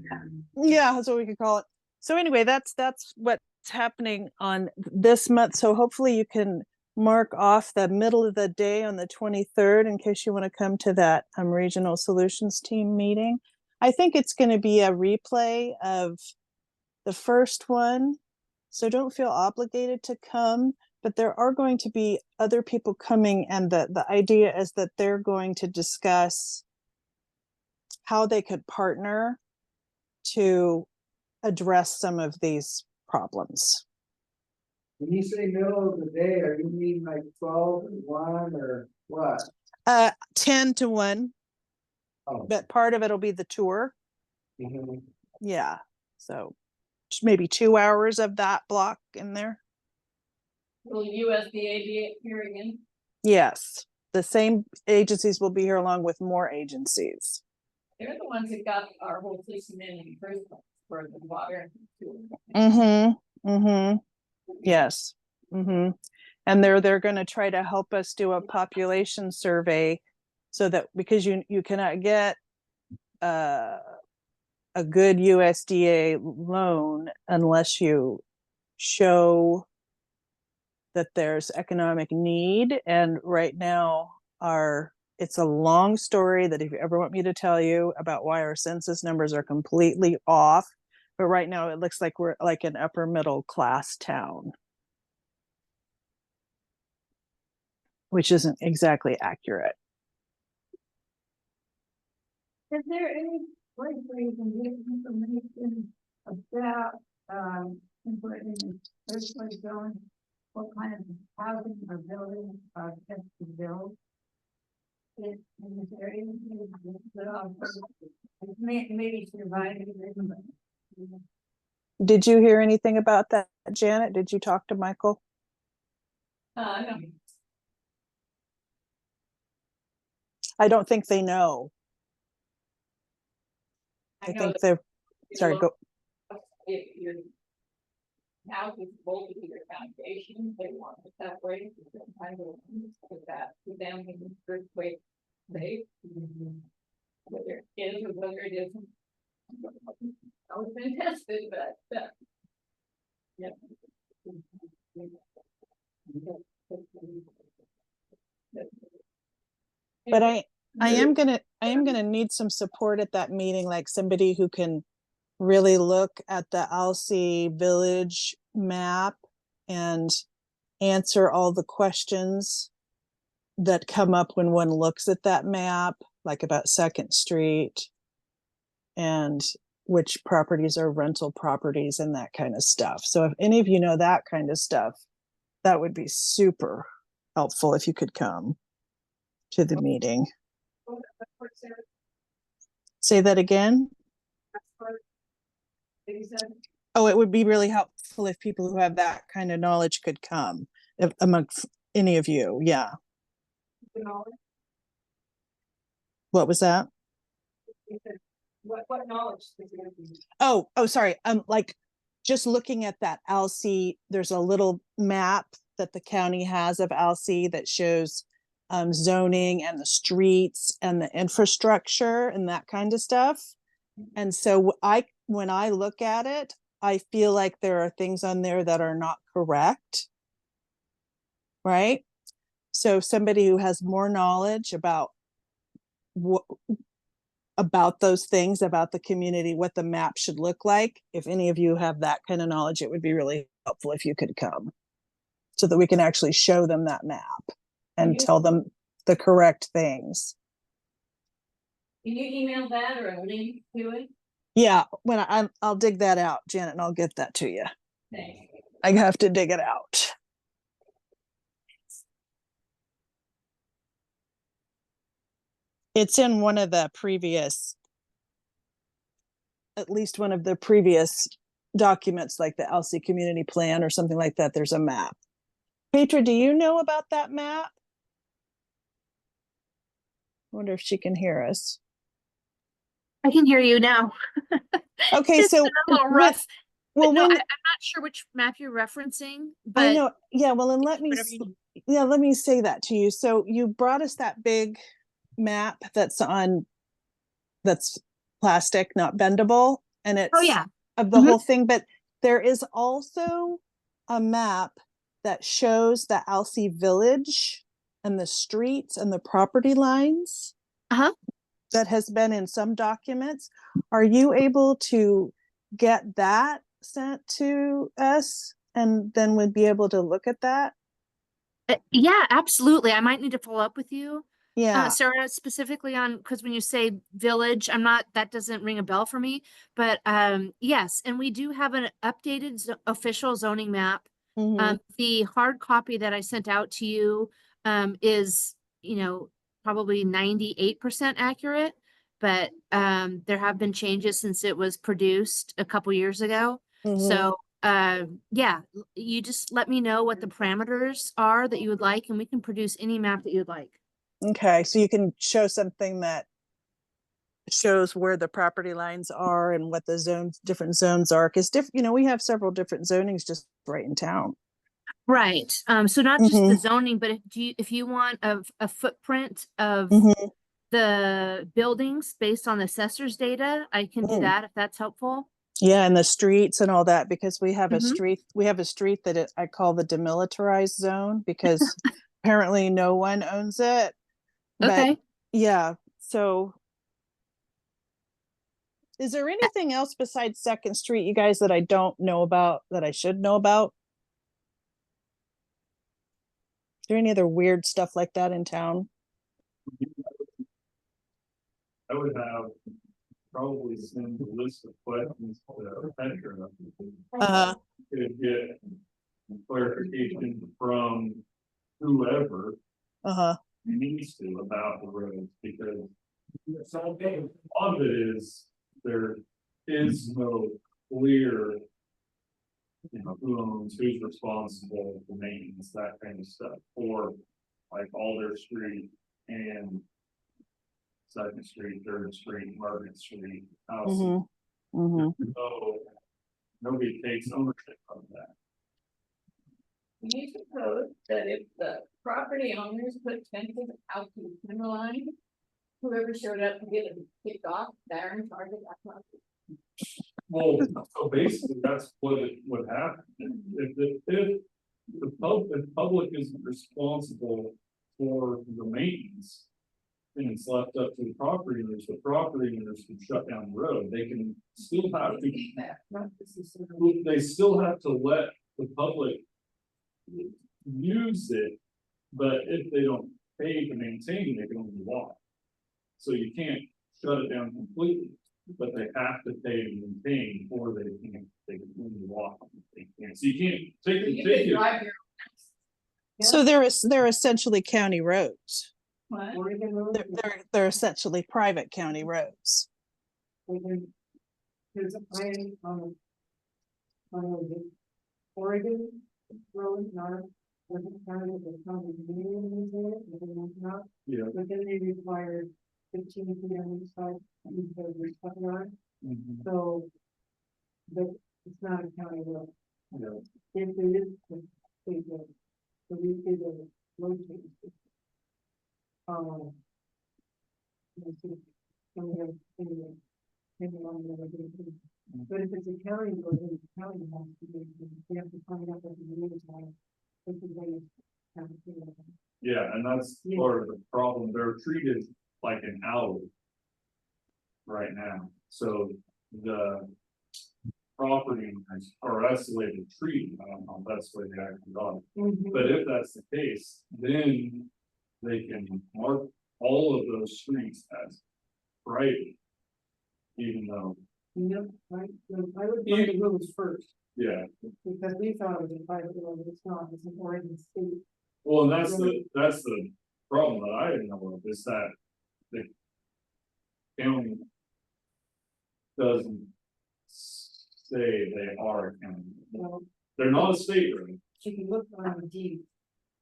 S2: Yeah, that's what we could call it. So anyway, that's what's happening on this month. So hopefully you can mark off the middle of the day on the 23rd in case you want to come to that regional solutions team meeting. I think it's going to be a replay of the first one. So don't feel obligated to come, but there are going to be other people coming, and the idea is that they're going to discuss how they could partner to address some of these problems.
S7: When you say middle of the day, are you mean like 12 or 1 or what?
S2: 10 to 1,
S7: Oh.
S2: but part of it'll be the tour.
S7: Mhm.
S2: Yeah, so maybe 2 hours of that block in there.
S4: Will USDA be here again?
S2: Yes, the same agencies will be here along with more agencies.
S4: They're the ones that got our whole system in the first place for the water.
S2: Yes. And they're going to try to help us do a population survey, so that because you cannot get a good USDA loan unless you show that there's economic need. And right now it's a long story that if you ever want me to tell you about why our census numbers are completely off, but right now it looks like we're like an upper middle class town, which isn't exactly accurate.
S6: Is there any place where you can get information about, what kind of housing or building are just to build? Is there anything that maybe surviving?
S2: Did you hear anything about that, Janet? Did you talk to Michael?
S4: No.
S2: I don't think they know. I
S4: know
S2: think
S4: that
S2: they're, sorry, go.
S4: If your house is bolted to your foundation, they want to separate different kinds of things so that to them in the first way safe. Whether it is or whether it isn't. I was been tested, but yeah.
S2: But I I am gonna need some support at that meeting, like somebody who can really look at the Alsea Village map and answer all the questions that come up when one looks at that map, like about Second Street and which properties are rental properties and that kind of stuff. So if any of you know that kind of stuff, that would be super helpful if you could come to the meeting. Say that again. Oh, it would be really helpful if people who have that kind of knowledge could come, if, amongst any of you. Yeah. What was that?
S1: What knowledge?
S2: Oh, sorry. Like just looking at that Alsea, there's a little map that the county has of Alsea that shows zoning and the streets and the infrastructure and that kind of stuff. And so when I look at it, I feel like there are things on there that are not correct. Right? So somebody who has more knowledge about those things, about the community, what the map should look like. If any of you have that kind of knowledge, it would be really helpful if you could come so that we can actually show them that map and tell them the correct things.
S4: Can you email that or a link to it?
S2: Yeah, when I'll dig that out, Janet, and I'll get that to you.
S4: Thanks.
S2: I have to dig it out. It's in one of the previous, at least one of the previous documents, like the Alsea Community Plan or something like that. There's a map. Petra, do you know about that map? I wonder if she can hear us.
S3: I can hear you now.
S2: Okay,
S3: It's
S2: so
S3: been a little rough.
S2: well,
S3: No,
S2: when
S3: I'm not sure which map you're referencing, but
S2: I know, yeah. Well, and let me say that to you. So you brought us that big map that's plastic, not bendable, and it's of the whole thing. But there is also a map that shows the Alsea Village and the streets and the property lines. That has been in some documents. Are you able to get that sent to us and then we'd be able to look at that?
S3: Yeah, absolutely. I might need to follow up with you.
S2: Yeah.
S3: Sarah, specifically on, because when you say village, that doesn't ring a bell for me, but yes, and we do have an updated official zoning map. The hard copy that I sent out to you is, probably 98% accurate, but there have been changes since it was produced a couple years ago. So yeah, you just let me know what the parameters are that you would like, and we can produce any map that you'd like.
S2: Okay, so you can show something that shows where the property lines are and what the different zones are, because we have several different zonings just right in town.
S3: Right. So not just the zoning, but if you want a footprint of the buildings based on the assessor's data, I can do that if that's helpful. Yeah,
S2: and the streets and all that, because we have a street that I call the demilitarized zone because apparently no one owns it.
S3: Okay.
S2: But yeah, so is there anything else besides Second Street, you guys, that I don't know about that I should know about? Is there any other weird stuff like that in town?
S5: I would have probably send a list of questions to Petra. Could get clarification from whoever needs to about the roads, because some of it is there is no clear, who owns, who's responsible for maintenance, that kind of stuff, for like Alder Street and Second Street, Third Street, Margaret Street, Alsea. So nobody takes ownership of that.
S4: Do you suppose that if the property owners put fences out to the timber line, whoever showed up to get it kicked off, they're in charge of that property?
S5: Well, so basically that's what it would happen. If the public is responsible for the maintenance, and it's left up to the property owners can shut down the road, they can still have to,
S6: Not necessarily.
S5: they still have to let the public use it, but if they don't pay to maintain, they can only walk. So you can't shut it down completely, but they have to pay to maintain, or they can only walk. They can't, so you can't take
S4: You
S5: take
S4: could
S5: it.
S4: drive your.
S2: So they're essentially county roads.
S4: What?
S6: Oregon Road,
S2: They're essentially private county roads.
S6: there's a plan on the Oregon Road, not, wasn't counted as a county meeting there, but it was not,
S5: Yeah.
S6: but then they required 15 feet on each side, because there's a line,
S5: Mhm.
S6: so. But it's not a county road.
S5: Yeah.
S6: If it is, a state road, so we did a road change. Let's see, some of the, maybe on the other day. But if it's a county road, then the county has to do, they have to find out what the name is. This is what it's kind of thing.
S5: Yeah, and that's
S6: Yeah.
S5: part of the problem, they're treated like an alley. Right now, so the property owners, or that's the way they treat it, I don't know if that's the way they actually are. But if that's the case, then they can mark all of those streets as private. Even though,
S6: Yep, right, so I would find the rules first,
S5: yeah,
S6: because we thought it was a private road, but it's not, it's an Oregon state.
S5: well, and that's the problem that I didn't know of, is that the county doesn't say they are a county.
S6: Well,
S5: They're not a state road.
S6: you can look on the deed.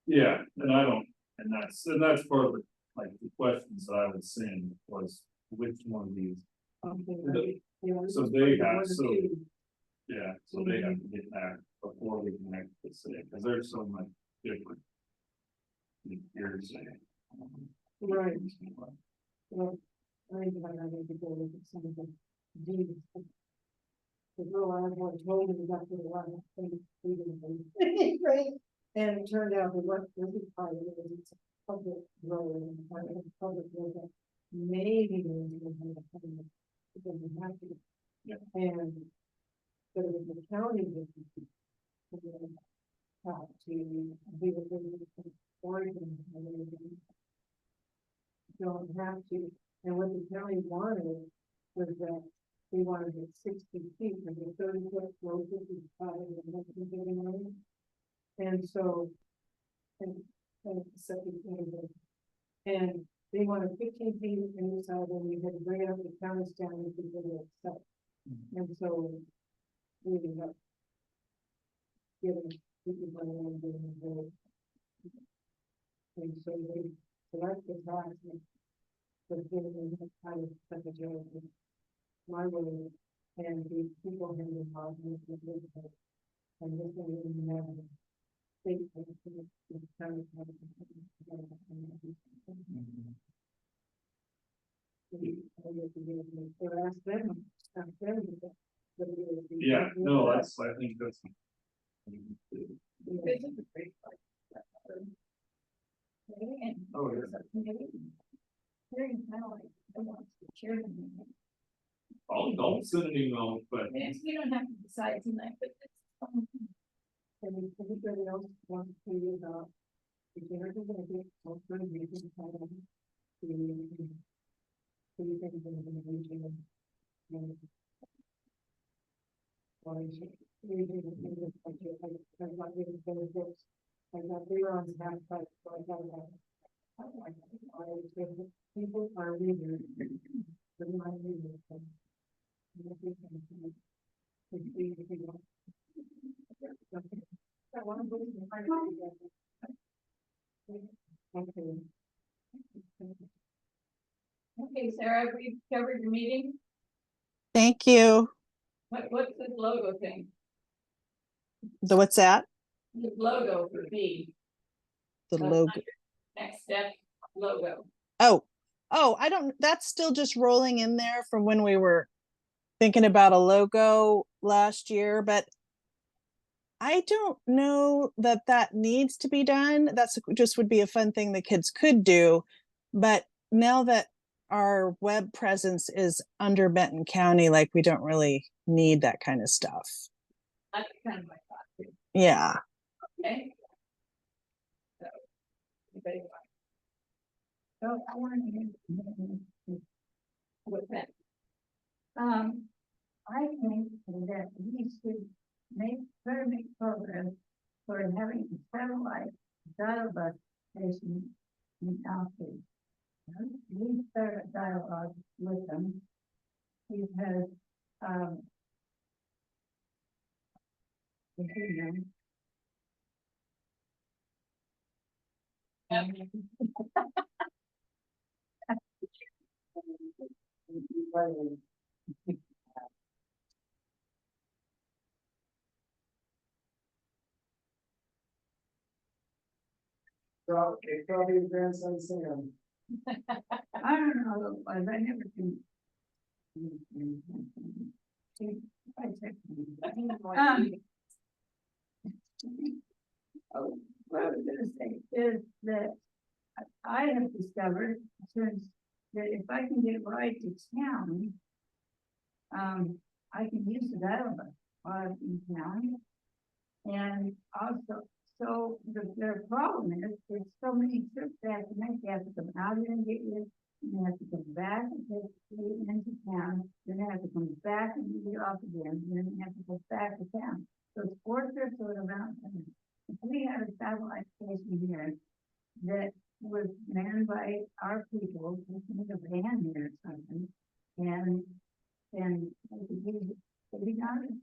S5: Yeah, and I don't, and that's part of the, like, the questions that I was seeing was which one of these, So they have, so- yeah, so they have to get that before we can actually say, because there's so much different. You're saying.
S6: Right. Well, I think I need to go look at some of the deeds. The girl I was told me that for a while, right? And it turned out that what was it private, it was a public road, and public road that maybe was going to have it doesn't have to.
S5: Yeah.
S6: And but it was the county that have to be within Oregon. Don't have to, and what the county wanted was that they wanted it 60 feet, and the 30-foot road is 5 and 139. And so, and the second thing, and they wanted 15 feet on each side, and we had to bring it up the county standard to get it set. And so, we ended up getting, we could run around doing the road. And so they, so that's the tax. But then kind of secretary of my way, and the people in the house, and this one in the state. Or ask them.
S5: Yeah, no, that's, I think that's. Oh, yeah. I'll send an email, but
S4: We don't have to decide tonight, but it's.
S6: And everybody else wants to hear about. If you're gonna get all sort of reasons, how to. So you think it's gonna be region. Or is it region in this budget, I'm not really gonna get. I'm not there on the back side, so I gotta have. People are readers. But my readers. Okay.
S4: Okay, Sarah, we've covered your meeting.
S2: Thank you.
S4: What's the logo thing?
S2: What's that?
S4: The logo for B,
S2: The logo.
S4: next step logo.
S2: Oh, I don't, that's still just rolling in there from when we were thinking about a logo last year, but I don't know that needs to be done. That's just would be a fun thing the kids could do. But now that our web presence is under Benton County, like we don't really need that kind of stuff.
S4: That's kind of my thought too,
S2: Yeah.
S4: okay? So, anybody want-
S6: So I want to.
S4: What's that?
S6: I think that we should try to make progress for having a satellite dial-up station in Alsea. We start a dialogue with them because,
S7: So, it probably your grandson Sam.
S6: I don't know, I never can. Oh, what I was gonna say is that I have discovered since that if I can get right to town, I can use the dial-up while I'm in town. And also, so the problem is, there's so many trips they have to make, they have to come out here and get you, and they have to come back and take you into town, then they have to come back and get you off again, and then they have to go back to town. So it's 4 trips over the mountain. If we had a satellite station here that was manned by our people, we need a van here or something, and we could use it, but we got it.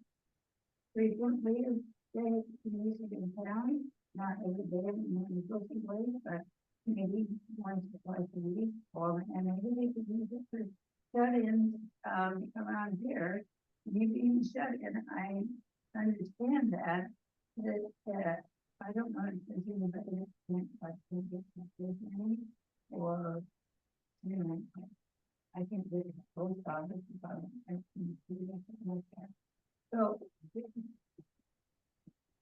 S6: Frequently, they use it in town, not every day, not in the way, but maybe once or twice a week, or, and maybe they could use it for shut-ins, around here. Maybe even shut-in, I understand that, I don't know if there's anybody that can't, like, get this money, or, you know, I think there's a post office, about, I can do something like that. So,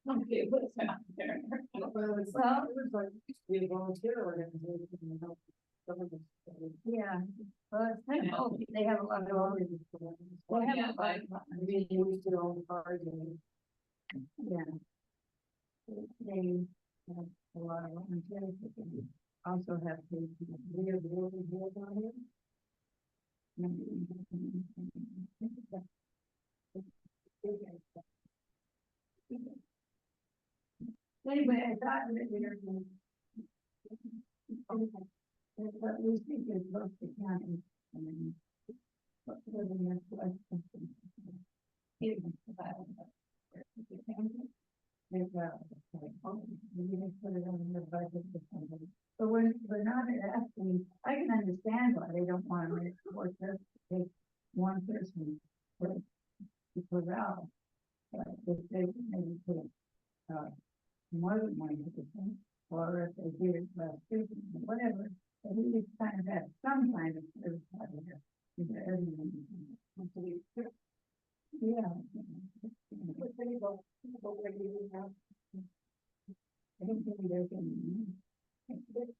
S4: Okay, what's out there?
S6: well, it was like, be a volunteer organization, you know. Yeah, well, it's kind of, they have a lot of. They have
S4: Yeah,
S6: a lot of, I mean, they use their own cars and. Yeah. They have a lot of volunteers, but they also have to, we have building here on here. Anyway, I thought that we were. But we think it's both the county and. But living in West. Even there's we didn't put it on the budget for somebody. But we're not asking, I can understand why they don't want to make work just take one person to corral. But if they maybe put, more than one person, or if they did it less frequently, whatever, but we just kind of have some kind of service out of here. Yeah. I don't think there's any.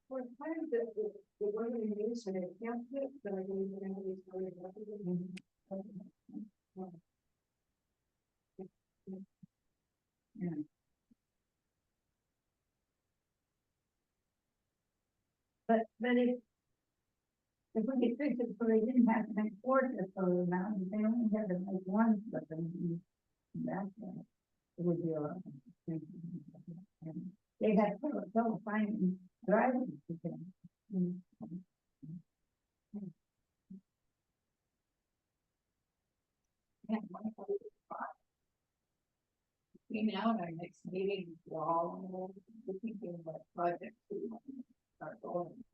S6: For part of the organization, it can't fit, but I think we're gonna be yeah. But if we could fix it so they didn't have to make 4 trips over the mountain, they only had to make 1 trip, and that's it would be a lot. And they had trouble finding drivers to them.
S4: Between now and our next meeting, we're all thinking about projects. We want to start going.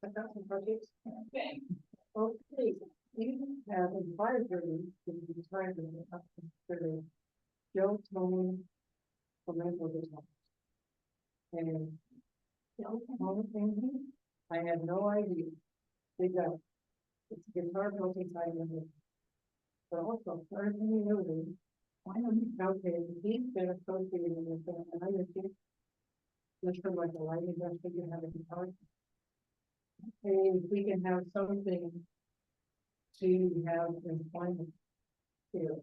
S4: I've got some projects. Okay.
S6: Okay, we have advisory to be determined for the Joe Tony for mental disorders. And Joe Tony, I had no idea. They got, it's guitar multi-time. But also, first thing you know, why don't you, okay, he's been associated with another kid. Just from like a light industry, you have a guitar.
S1: And if we can have something to have employment here.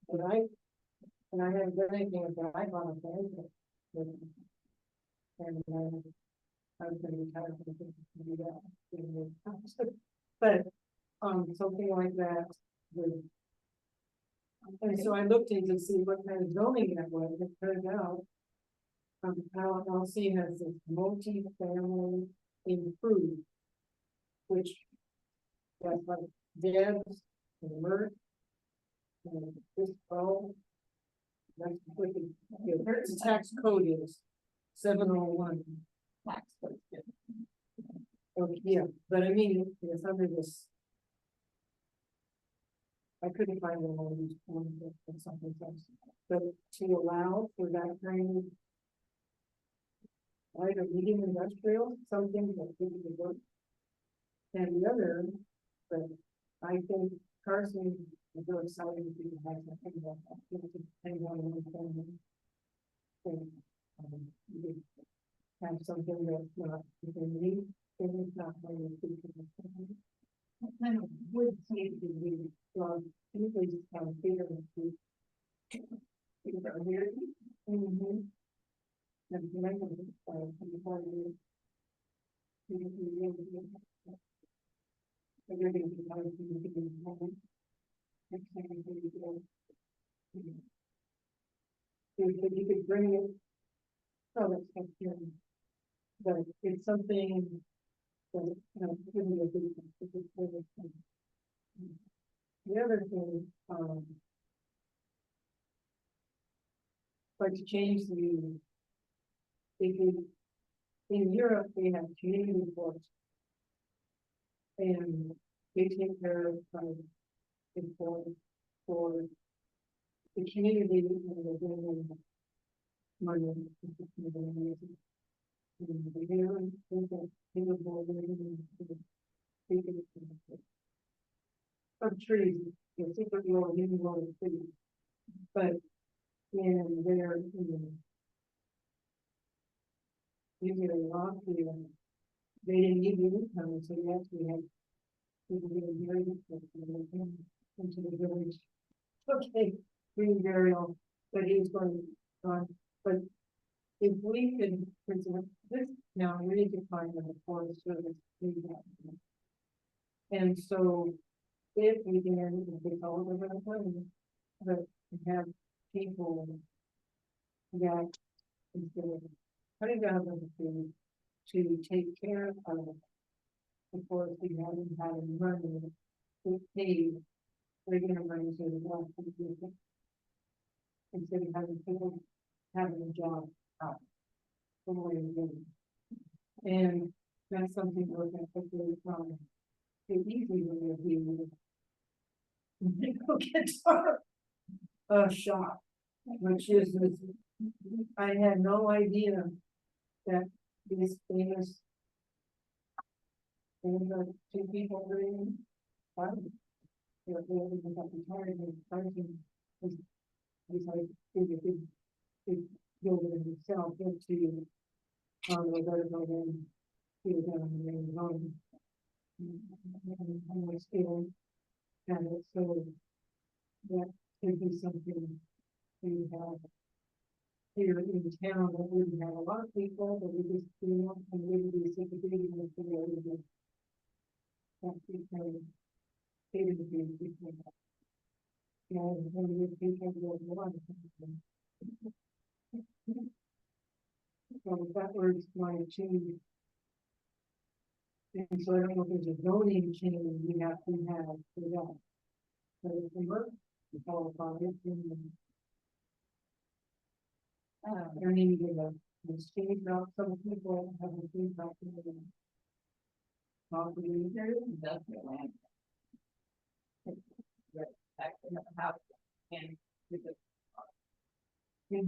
S1: And I haven't done anything about I want to say. And I was gonna be tired of do that. But, something like that would. And so I looked in to see what kind of zoning that was, it turned out. How Alsea has this multi-family improved. Which. That's like Deb's and Mert. And this all. That's completely, the tax code is 701.
S4: Tax code.
S1: Okay, yeah, but I mean, it's under this. I couldn't find them on these forms or something else, but to allow for that kind of. Right, or medium industrial, something that people would work. And the other, but I think Carson is really excited to have something about that. Depending on the family. So, you could have something that's not, you can leave, and it's not going to be. I kind of would say to be, well, usually just kind of figure it out. Things are weird. Mm-hmm. And the language is, before you. Everything is going to be happening. Next thing you do. If you could bring it. Oh, that's not here. But it's something. That, you know, give me a big. The other thing, like to change the. If you, in Europe, they have community boards. And they take care of, for the community and the building. Money. Of trees, you know, secret law, hidden law, trees. But in there, usually a lot of they didn't need the income, so yes, we had people getting married into the village. Okay, being burial, but he was going on, but if we could, for example, this now really defined in the Forest Service. And so if we can, if it's all over the place, but have people that instead of $20,000 to take care of the forest, we haven't had any money to pay regular money to the last people. Instead of having people having a job out. And that's something we're going to quickly from the easy way of being go guitar shop, which is I had no idea that these famous two people doing they're building got retired and fighting was like big building himself into the vertical then he was down the main home. And we're still kind of so that could be something we have here in town that wouldn't have a lot of people, but we just, you know, and maybe we see the big ones for the other. That's because they didn't do it. You know, when we people go one. So that word's going to change. And so I don't know if there's a zoning change we have to have for that. But if we work, we follow upon it. I mean, the state about some people have a feedback in the property, there is industrial land. Back in the house and with the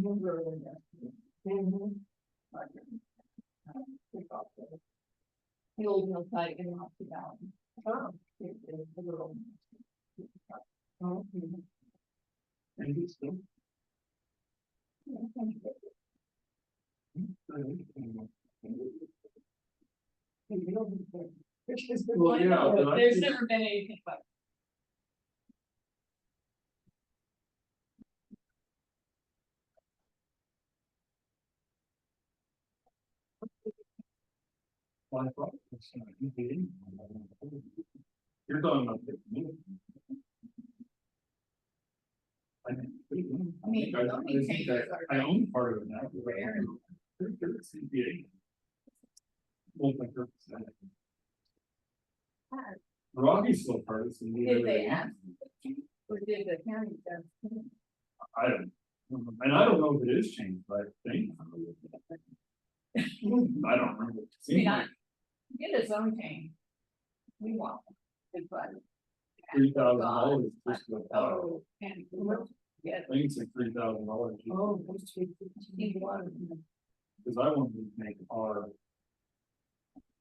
S1: rural industrial. The old mill site in Alsea Valley. Oh, it is the rural. Oh,
S5: And he's still.
S1: Which is the
S5: Well,
S1: point.
S5: yeah, but I
S4: There's
S5: think-
S4: never been anything about.
S5: Well, I thought it was gonna be- You're talking about the community. I think I own part of that. There's CPA. Multi-purpose center. Rocky's still part of it.
S4: Did they ask? Or did the county?
S5: I don't, and I don't know if it is changed, but I think. I don't remember. It seems
S4: See, I-
S5: like
S4: Get a zone change. We want. Good fun.
S5: $3,000 just to apply.
S4: Oh, and, yeah.
S5: I think it's like $3,000.
S4: Oh, need water.
S5: Because I wanted to make our.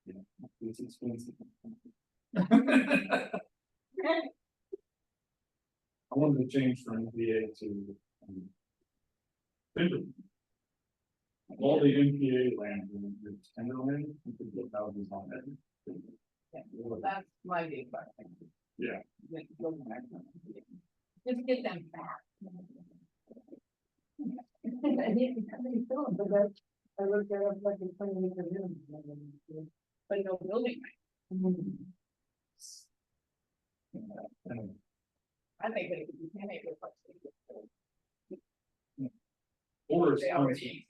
S5: Yeah, it's expensive. I wanted to change from MPA to. Benton. All the MPA land, is tender land, you could put houses on it.
S4: Well, that's my big question.
S5: Yeah.
S4: Just get them back.
S1: I looked at it like in 20 years.
S4: But no building.
S5: And
S4: I think that it could be 10 acres.
S5: forest,
S4: They already.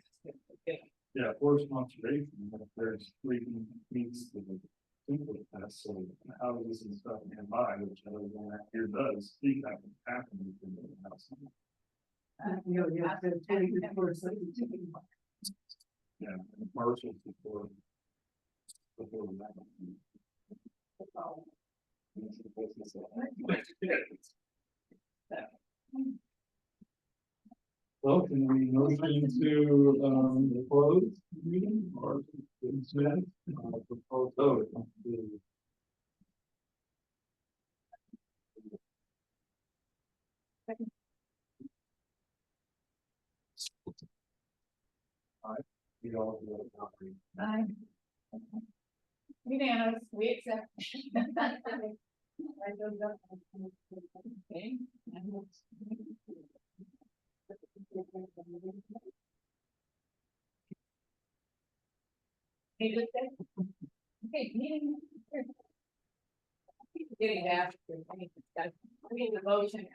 S5: yeah, forest conservation, if there's three meets to the. Simple test, so houses and stuff nearby, which everyone that here does, see that happen within the house. Yeah, commercials before. Before that. Well, can we motion to close the meeting or? Propose vote. You all do it.
S4: Unanimous, we accept. Okay. Okay, meeting. Getting after, I need the motion.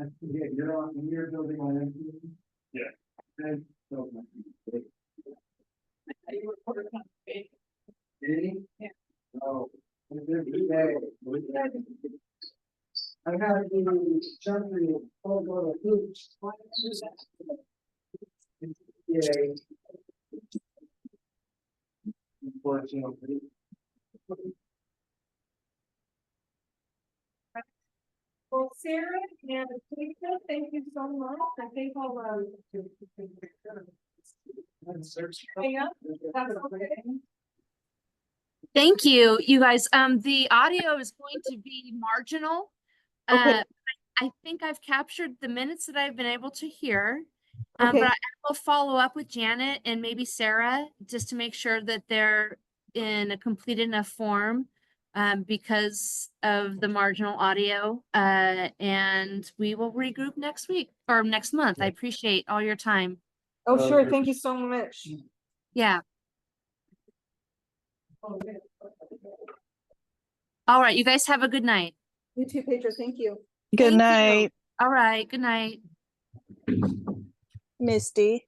S7: I forget, you're building on it.
S5: Yeah.
S7: And so.
S4: You report on Facebook.
S7: Really?
S4: Yeah.
S7: Oh. I have the jumping over the hoops. Yeah. Unfortunately.
S1: Well, Sarah and Lisa, thank you so much. I think I'll, hang up. That's okay.
S3: Thank you, you guys. The audio is going to be marginal.
S2: Okay.
S3: I think I've captured the minutes that I've been able to hear.
S2: Okay.
S3: But I will follow up with Janet and maybe Sarah just to make sure that they're in a complete enough form because of the marginal audio. And we will regroup next week or next month. I appreciate all your time.
S2: Oh, sure. Thank you so much.
S3: Yeah. All right. You guys have a good night.
S1: You too, Pedro. Thank you.
S2: Good
S3: Thank you.
S2: night,
S3: All right. Good night.
S2: Misty.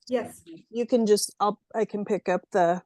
S1: Yes.
S2: You can just, I can pick up the